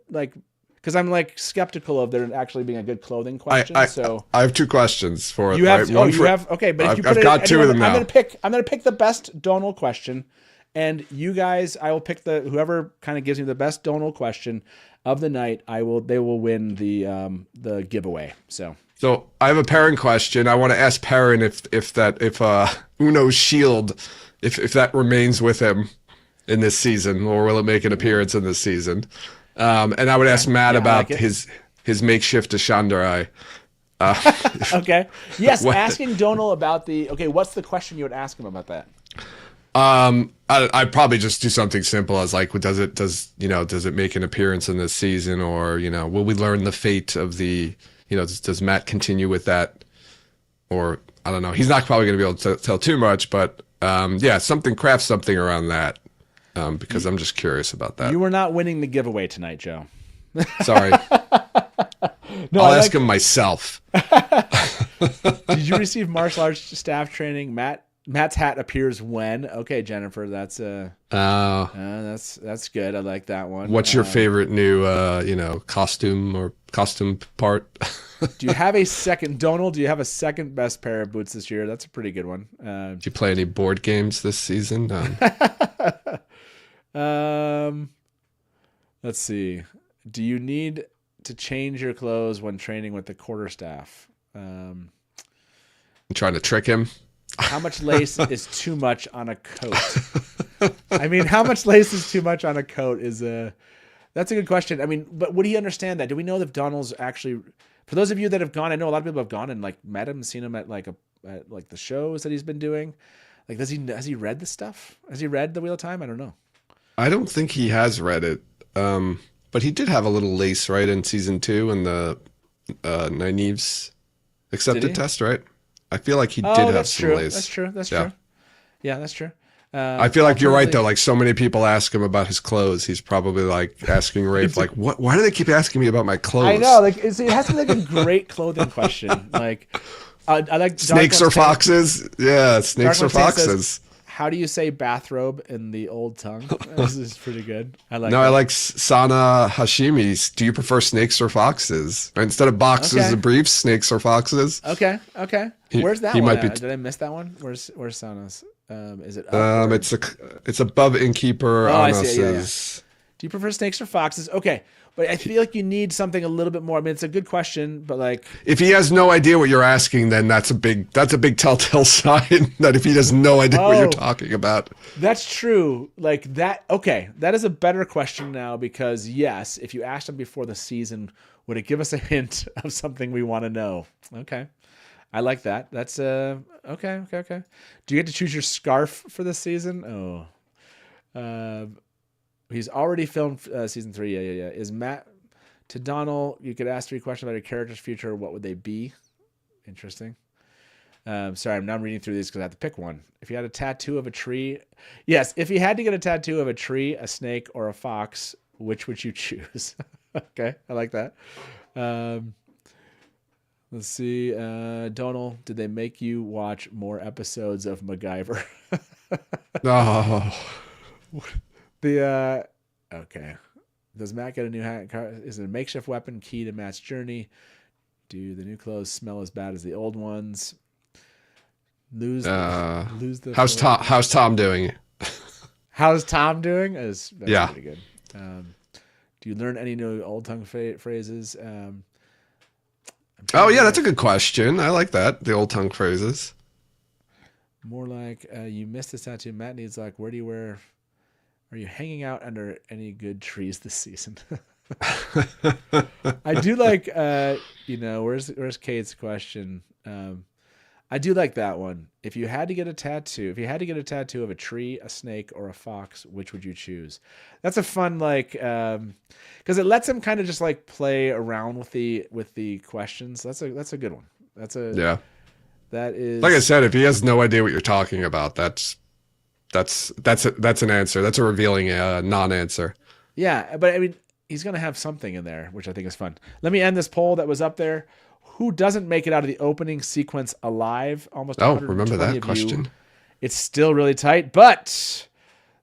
like, because I'm like skeptical of there actually being a good clothing question. I have 2 questions for it. You have, right? okay, but if you put I've it, got 2 of them now. I'm gonna pick the best Donal question, and you guys, I will pick whoever kind of gives me the best Donal question of the night. They will win the giveaway. So I have a Perrin question. I want to ask Perrin if Uno's shield, if that remains with him in this season, or will it make an appearance in this season? And I would ask Matt about his makeshift Ashandarai. Okay. Yes, asking Donal about what's the question you would ask him about that? I'd probably just do something simple as like, does it make an appearance in this season, or will we learn the fate of the, does Matt continue with that, or I don't know. He's not probably going to be able to tell too much, but craft something around that, because I'm just curious about that. You were not winning the giveaway tonight, Joe. Sorry. No, I'll ask him myself. Did you receive martial arts staff training? Matt's hat appears when. Okay, Jennifer, that's that's good. I like that one. What's your favorite new costume part? Do you have a second, Donal? Do you have a second best pair of boots this year? That's a pretty good one. Did you play any board games this season? Let's see. Do you need to change your clothes when training with the quarterstaff? I'm trying to trick him. How much lace is too much on a coat? I mean, how much lace is too much on a coat that's a good question. I mean, but would he understand that? Do we know if Donald's actually, for those of you that have gone, I know a lot of people have gone and like met him, seen him at like the shows that he's been doing. Like, has he read the stuff? Has he read The Wheel of Time? I don't know. I don't think he has read it. But he did have a little lace, right, in season 2 in the Nynaeve's accepted test, right? I feel like he did have some lace. That's true. Yeah, that's true. I feel like you're right, though. Like, so many people ask him about his clothes. He's probably like asking Rafe, like, "What? Why do they keep asking me about my clothes?" I know. Like, it has to be like a great clothing question. Like, I like snakes or foxes. Yeah, snakes or foxes. How do you say bathrobe in the old tongue? This is pretty good. I like. No, that. I like Sana Hashimi's. Do you prefer snakes or foxes? Instead of boxes and briefs, snakes or foxes. Okay. Where's that one? Did I miss that one? Where's Sana's? Is it up? It's above Innkeeper. Oh, I see. Yeah. Do you prefer snakes or foxes? Okay. But I feel like you need something a little bit more. I mean, it's a good question, but like, if he has no idea what you're asking, then that's a big telltale sign that if he has no idea what you're talking about. That's true. Like that. Okay, that is a better question now, because yes, if you asked him before the season, would it give us a hint of something we want to know? Okay, I like that. That's okay. Do you get to choose your scarf for this season? Oh. He's already filmed season 3. Yeah. Is Matt to Donal? You could ask 3 questions about your character's future. What would they be? Interesting. Sorry, I'm now reading through these because I have to pick one. If you had a tattoo of a tree, yes. If you had to get a tattoo of a tree, a snake, or a fox, which would you choose? Okay, I like that. Let's see. Donal, did they make you watch more episodes of MacGyver? Oh. Okay. Does Matt get a new hat? Is it a makeshift weapon key to Matt's journey? Do the new clothes smell as bad as the old ones? Lose the. How's Tom doing? How's Tom doing? That's pretty good. Do you learn any new old tongue phrases? That's a good question. I like that. The old tongue phrases. More like you missed this tattoo. Matt needs like, where do you wear? Are you hanging out under any good trees this season? I do like, where's Kate's question? I do like that one. If you had to get a tattoo of a tree, a snake, or a fox, which would you choose? That's a fun, like, because it lets him kind of just like play around with the questions. That's a good one. That's That is, like I said, if he has no idea what you're talking about, that's an answer. That's a revealing non-answer. yeah. But I mean, he's gonna have something in there, which I think is fun. Let me end this poll that was up there. Who doesn't make it out of the opening sequence alive? Almost. Oh, remember that of question? You. It's still really tight, but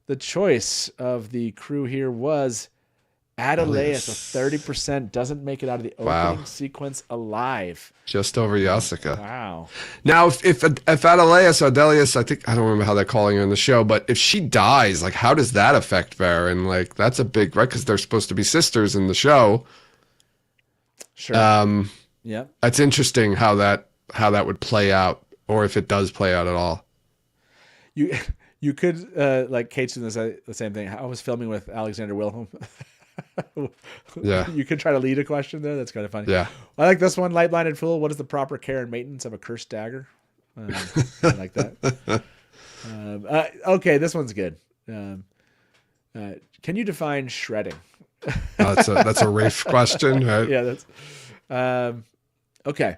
the choice of the crew here was Adeleus. A 30% doesn't make it out of the opening sequence alive. Just over Yasuka. Wow. Now, if Adeleus, I think, I don't remember how they're calling her in the show, but if she dies, like, how does that affect Varen? Like, that's a big, right? Because they're supposed to be sisters in the show. Sure. Yeah. That's interesting how that would play out, or if it does play out at all. You could like Kate's doing the same thing. I was filming with Alexander Wilhelm. Yeah. You could try to lead a question there. That's kind of funny. Yeah. I like this one. Light blinded fool. What is the proper care and maintenance of a cursed dagger? I like that. Okay, this one's good. Can you define shredding? That's a Rafe question, right? Yeah, that's okay.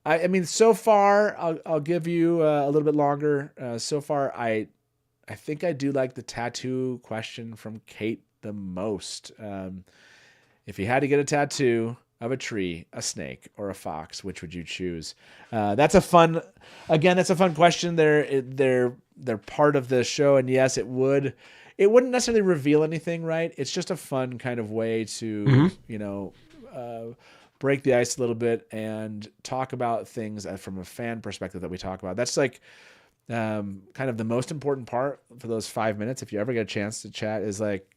I mean, so far, I'll give you a little bit longer. So far, I think I do like the tattoo question from Kate the most. If you had to get a tattoo of a tree, a snake, or a fox, which would you choose? That's a fun question. They're part of the show, and yes, it wouldn't necessarily reveal anything, right? It's just a fun kind of way to, break the ice a little bit and talk about things from a fan perspective that we talk about. That's like kind of the most important part for those 5 minutes. If you ever get a chance to chat, is like,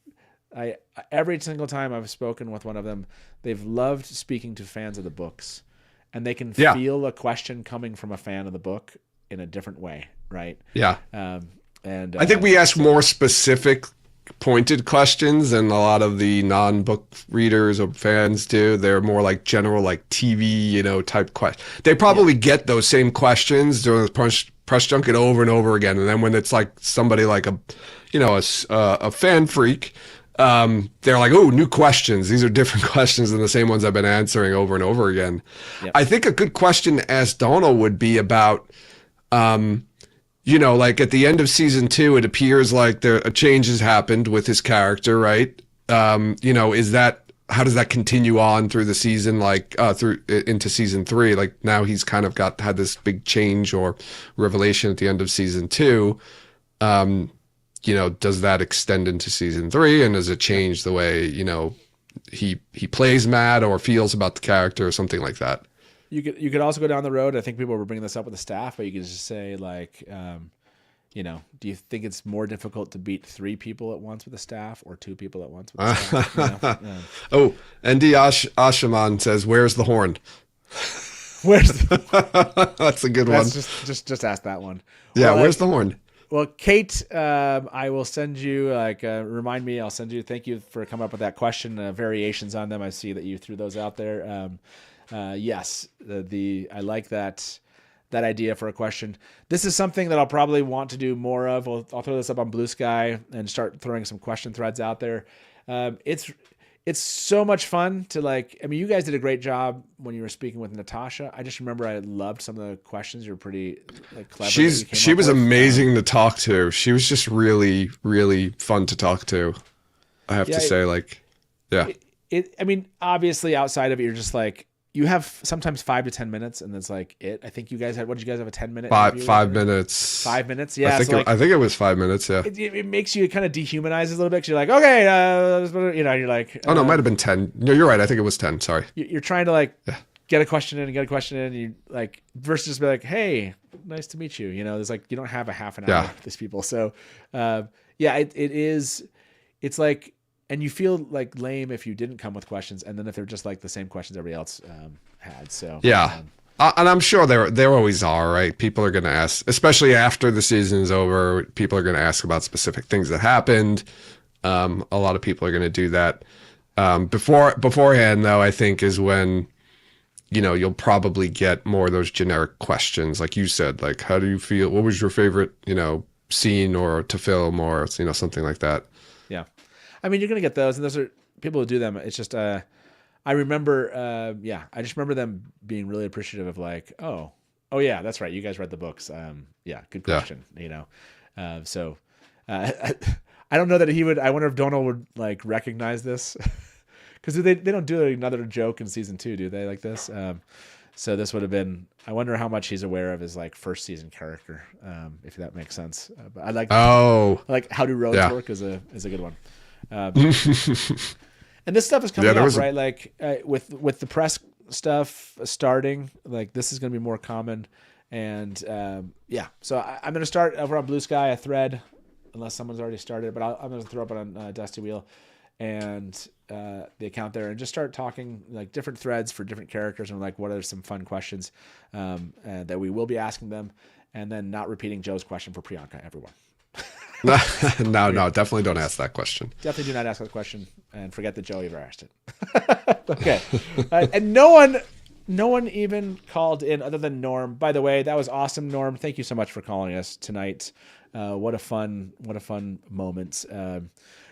every single time I've spoken with one of them, they've loved speaking to fans of the books, and they can feel a question coming from a fan of the book in a different way, right? Yeah. And I think we ask more specific, pointed questions than a lot of the non-book readers or fans do. They're more like general, like TV, type questions. They probably get those same questions during the press junket over and over again, and then when it's like somebody like a fan freak, they're like, oh, new questions. These are different questions than the same ones I've been answering over and over again. Yep. I think a good question to ask Donald would be about, like at the end of season 2, it appears like a change has happened with his character, right? How does that continue on through the season, like through into season 3? Like now he's kind of had this big change or revelation at the end of season 2. Does that extend into season 3, and does it change the way, he plays Matt or feels about the character or something like that? You could also go down the road. I think people were bringing this up with the staff, but you could just say like, do you think it's more difficult to beat 3 people at once with the staff or 2 people at once with the staff? Oh, ND Ashaman says, "Where's the horn?" That's a good one. Just ask that one. Yeah, where's the horn? Well, Kate, I will send you, remind me, I'll send you, thank you for coming up with that question, variations on them. I see that you threw those out there. Yes, I like that idea for a question. This is something that I'll probably want to do more of. I'll throw this up on Blue Sky and start throwing some question threads out there. It's so much fun to you guys did a great job when you were speaking with Natasha. I just remember I loved some of the questions. You were pretty clever. She was amazing to talk to. She was just really, really fun to talk to. I have to say, obviously outside of it, you're just like, you have sometimes 5 to 10 minutes, and that's like it. I think you guys had. What did you guys have? A 10-minute? 5 minutes. 5 minutes. Yeah. I think it was 5 minutes. Yeah. It makes you kind of dehumanize a little bit. 'Cause you're like, okay, you're like. Oh no, it might have been 10. No, you're right. I think it was 10. Sorry. You're trying to get a question in and get a question in. And you versus just be like, hey, nice to meet you. There's you don't have a half an hour with these people. So, it is. It's like. And you feel lame if you didn't come with questions, and then if they're just the same questions everybody else had. So yeah, and I'm sure there always are, right? People are going to ask, especially after the season is over. People are going to ask about specific things that happened. A lot of people are going to do that. Beforehand, though, I think is when you'll probably get more of those generic questions, like you said, how do you feel? What was your favorite scene or to film or something like that. Yeah. I mean, you're going to get those, and those are people who do them. It's just, I remember, I just remember them being really appreciative of Oh yeah, that's right. You guys read the books. Yeah, good question. So I don't know that he would. I wonder if Donald would like recognize this because they don't do another joke in season 2, do they? Like this. So this would have been. I wonder how much he's aware of his like first season character, if that makes sense. But I like. Oh, I like how do roads work is a good one. And this stuff is coming up, right? Like with the press stuff starting, like this is going to be more common. And so I'm going to start over on Blue Sky a thread, unless someone's already started. But I'm going to throw up on Dusty Wheel and the account there, and just start talking like different threads for different characters, and like what are some fun questions that we will be asking them, and then not repeating Joe's question for Priyanka, everyone. No, definitely don't ask that question. Definitely do not ask that question, and forget that Joe ever asked it. Okay, and no one even called in other than Norm. By the way, that was awesome, Norm. Thank you so much for calling us tonight. What a fun moment.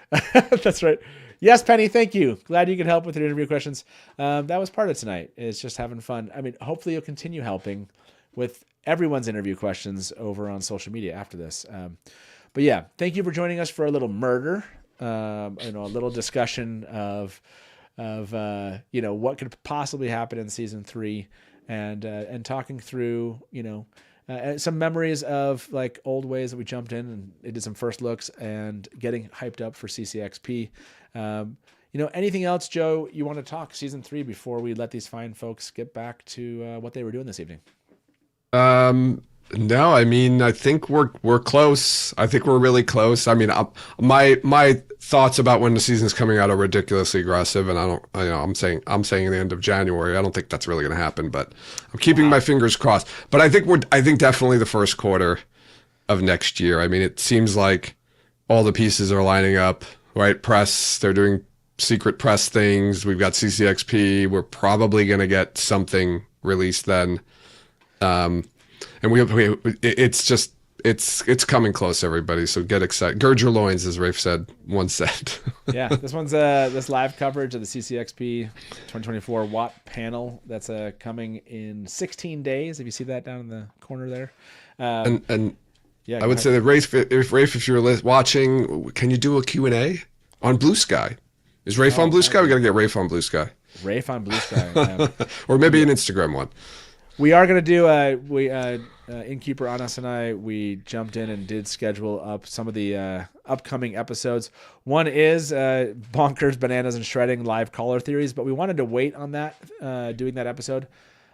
That's right. Yes, Penny, thank you. Glad you could help with your interview questions. That was part of tonight. It's just having fun. I mean, hopefully you'll continue helping with everyone's interview questions over on social media after this. But yeah, thank you for joining us for a little murder, a little discussion of what could possibly happen in season 3, and talking through some memories of like old ways that we jumped in and did some first looks and getting hyped up for CCXP. Anything else, Joe, you want to talk season 3 before we let these fine folks get back to what they were doing this evening? No, I mean, I think we're close. I think we're really close. I mean, my thoughts about when the season's coming out are ridiculously aggressive, and I'm saying the end of January. I don't think that's really going to happen, but I'm keeping my fingers crossed. But I think definitely the first quarter of next year. I mean, it seems like all the pieces are lining up, right? Press, they're doing secret press things. We've got CCXP. We're probably going to get something released then. And it's coming close, everybody. So get excited. Gird your loins, as Rafe once said. Yeah, this one's this live coverage of the CCXP 2024 WoT panel that's coming in 16 days. If you see that down in the corner there, I would say that Rafe, if you're watching, can you do a Q&A on Blue Sky? Is Rafe on Blue Sky? We got to get Rafe on Blue Sky. Rafe on Blue Sky, or maybe an Instagram one. We are going to do Innkeeper, Anas, and I, we jumped in and did schedule up some of the upcoming episodes. One is Bonkers, Bananas, and Shredding live caller theories, but we wanted to wait on that, doing that episode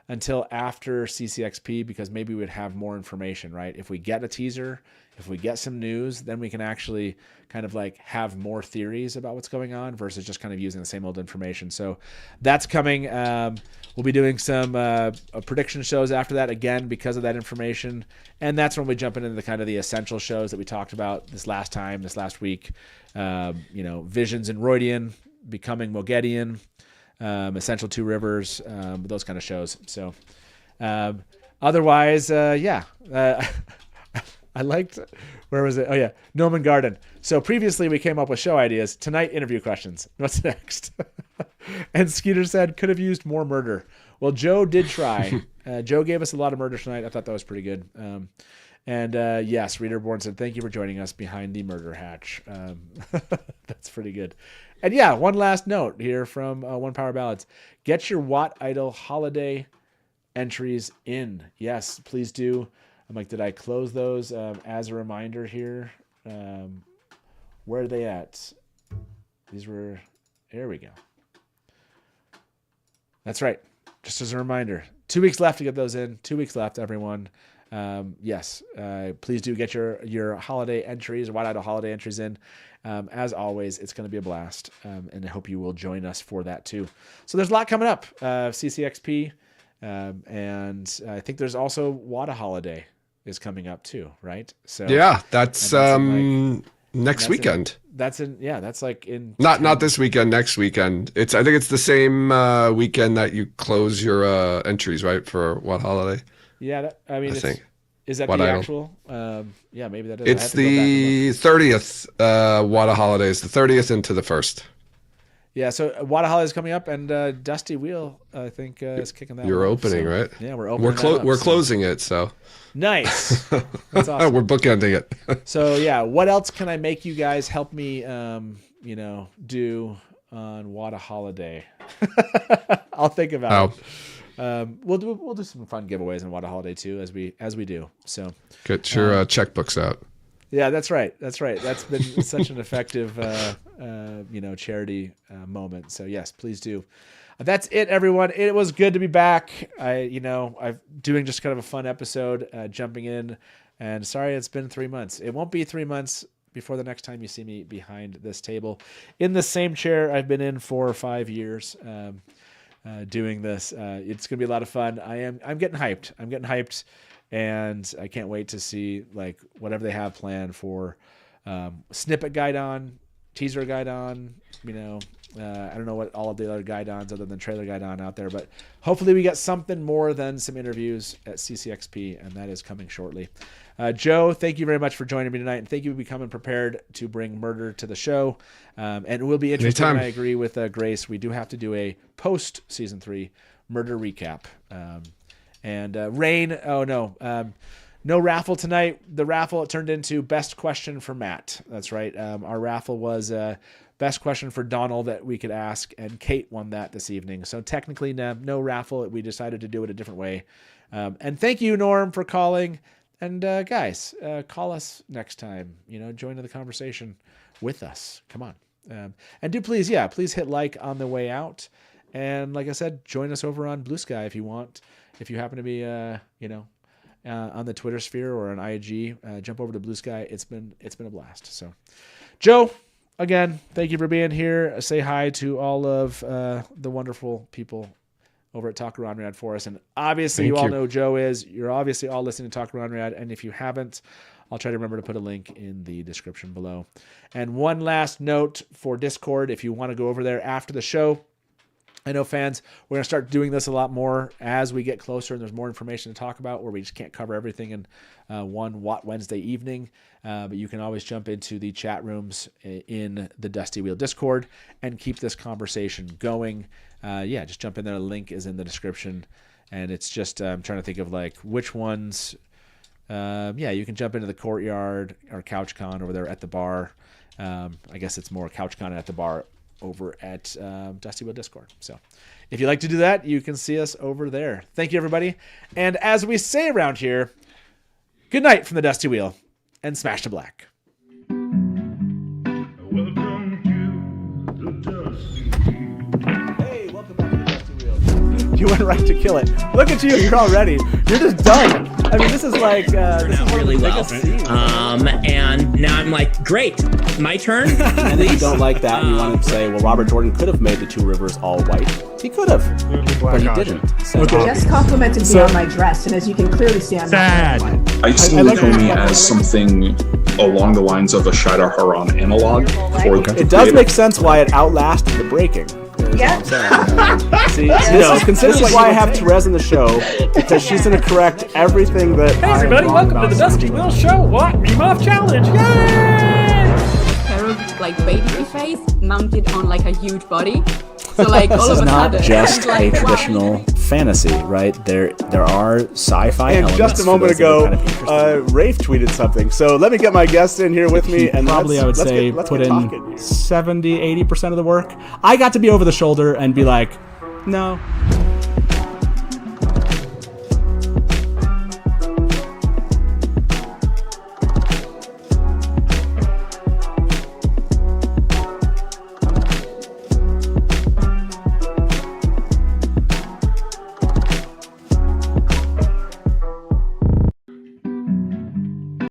until after CCXP, because maybe we'd have more information, right? If we get a teaser, if we get some news, then we can actually kind of like have more theories about what's going on versus just kind of using the same old information. So that's coming. We'll be doing some prediction shows after that, again, because of that information. And that's when we jump into the kind of the essential shows that we talked about this last week. Visions in Rhoydian, Becoming Mogedian, Essential Two Rivers, those kind of shows. So otherwise, I liked, where was it? Oh yeah, Noman Garden. So previously we came up with show ideas. Tonight, interview questions. What's next? And Skeeter said, could have used more murder. Well, Joe did try. Joe gave us a lot of murder tonight. I thought that was pretty good. Yes, Readerborn said, thank you for joining us behind the murder hatch. That's pretty good. And yeah, one last note here from One Power Ballads. Get your WoT Idol holiday entries in. Yes, please do. I'm like, did I close those as a reminder here? Where are they at? There we go. That's right. Just as a reminder, 2 weeks left to get those in. 2 weeks left, everyone. Yes, please do get your holiday entries, or WoT Idol holiday entries in. As always, it's going to be a blast, and I hope you will join us for that too. So there's a lot coming up. CCXP, and I think there's also WoT Holiday is coming up too, right? So yeah, that's next weekend. That's like in not this weekend, next weekend. I think it's the same weekend that you close your entries, right, for WoT Holiday. Yeah, I think. Is that WoT the Idol. actual? Yeah, maybe that is. It's the 30th WoT Holidays, the 30th into the 1st. Yeah, so WoT Holiday is coming up, and Dusty Wheel, I think, is kicking that. You're one opening, up, so, right? Yeah, we're opening. We're closing it, so nice. That's awesome. We're bookending it. So yeah, what else can I make you guys help me, do on WoT Holiday? I'll think about it. We'll do some fun giveaways on WoT Holiday too, as we do. So Get your checkbooks out. yeah, that's right. That's been such an effective, charity moment. So yes, please do. That's it, everyone. It was good to be back. I'm doing just kind of a fun episode, jumping in, and sorry it's been 3 months. It won't be 3 months before the next time you see me behind this table in the same chair I've been in 4 or 5 years, doing this. It's gonna be a lot of fun. I'm getting hyped. And I can't wait to see like whatever they have planned for snippet guide-on, teaser guide-on. I don't know what all of the other guide-ons other than trailer guide-on out there, but hopefully we get something more than some interviews at CCXP, and that is coming shortly. Joe, thank you very much for joining me tonight, and thank you for becoming prepared to bring murder to the show. And it will be interesting. Anytime. I agree with Grace. We do have to do a post season 3 murder recap. And Rain, no raffle tonight. The raffle, it turned into best question for Matt. That's right. Our raffle was best question for Donald that we could ask, and Kate won that this evening. So technically, no raffle. We decided to do it a different way. And thank you, Norm, for calling. And guys, call us next time. Join in the conversation with us. Come on. And do please hit like on the way out. And like I said, join us over on Blue Sky if you want. If you happen to be, on the Twitter sphere or on IG, jump over to Blue Sky. It's been a blast. So, Joe, again, thank you for being here. Say hi to all of the wonderful people over at tel'aran'rhiod for us. And obviously, you all know who Joe is. You're obviously all listening to tel'aran'rhiod. And if you haven't, I'll try to remember to put a link in the description below. And one last note for Discord, if you want to go over there after the show. I know fans, we're going to start doing this a lot more as we get closer and there's more information to talk about, where we just can't cover everything in one WoT Wednesday evening. But you can always jump into the chat rooms in the Dusty Wheel Discord and keep this conversation going. Just jump in there. The link is in the description. And it's just, I'm trying to think of like which ones. You can jump into the courtyard or CouchCon over there at the bar. I guess it's more CouchCon at the bar over at Dusty Wheel Discord. So if you like to do that, you can see us over there. Thank you, everybody. And as we say around here, good night from the Dusty Wheel and smash to black. Welcome to the Dusty Wheel. Hey, welcome back to the Dusty Wheel. You went right to kill it. Look at you. You're all ready. You're just done. I mean, this is like this is one really of the biggest scenes. And now I'm like, great, my turn. And if you don't like that, and you want to say, well, Robert Jordan could have made the two rivers all white. He could have, but he didn't. So, Just complimented me on my dress, and as you can clearly see, I'm not white. I see Nakomi as something along the lines of a Shida Haran analog. It does make sense why it outlasted the breaking. Yeah. See, this is why I have Therese in the show, because she's going to correct everything that. Hey everybody, welcome to the Dusty Wheel Show. What? Meme Off Challenge. Yay! Like baby face mounted on like a huge body. So like all of a sudden, this is not just like, a traditional fantasy, right? There are sci-fi and elements. Just a moment ago, kind of Rafe tweeted something. So let me get my guests in here with me, and probably I would say put in 70-80% of the work. I got to be over the shoulder and be like, no,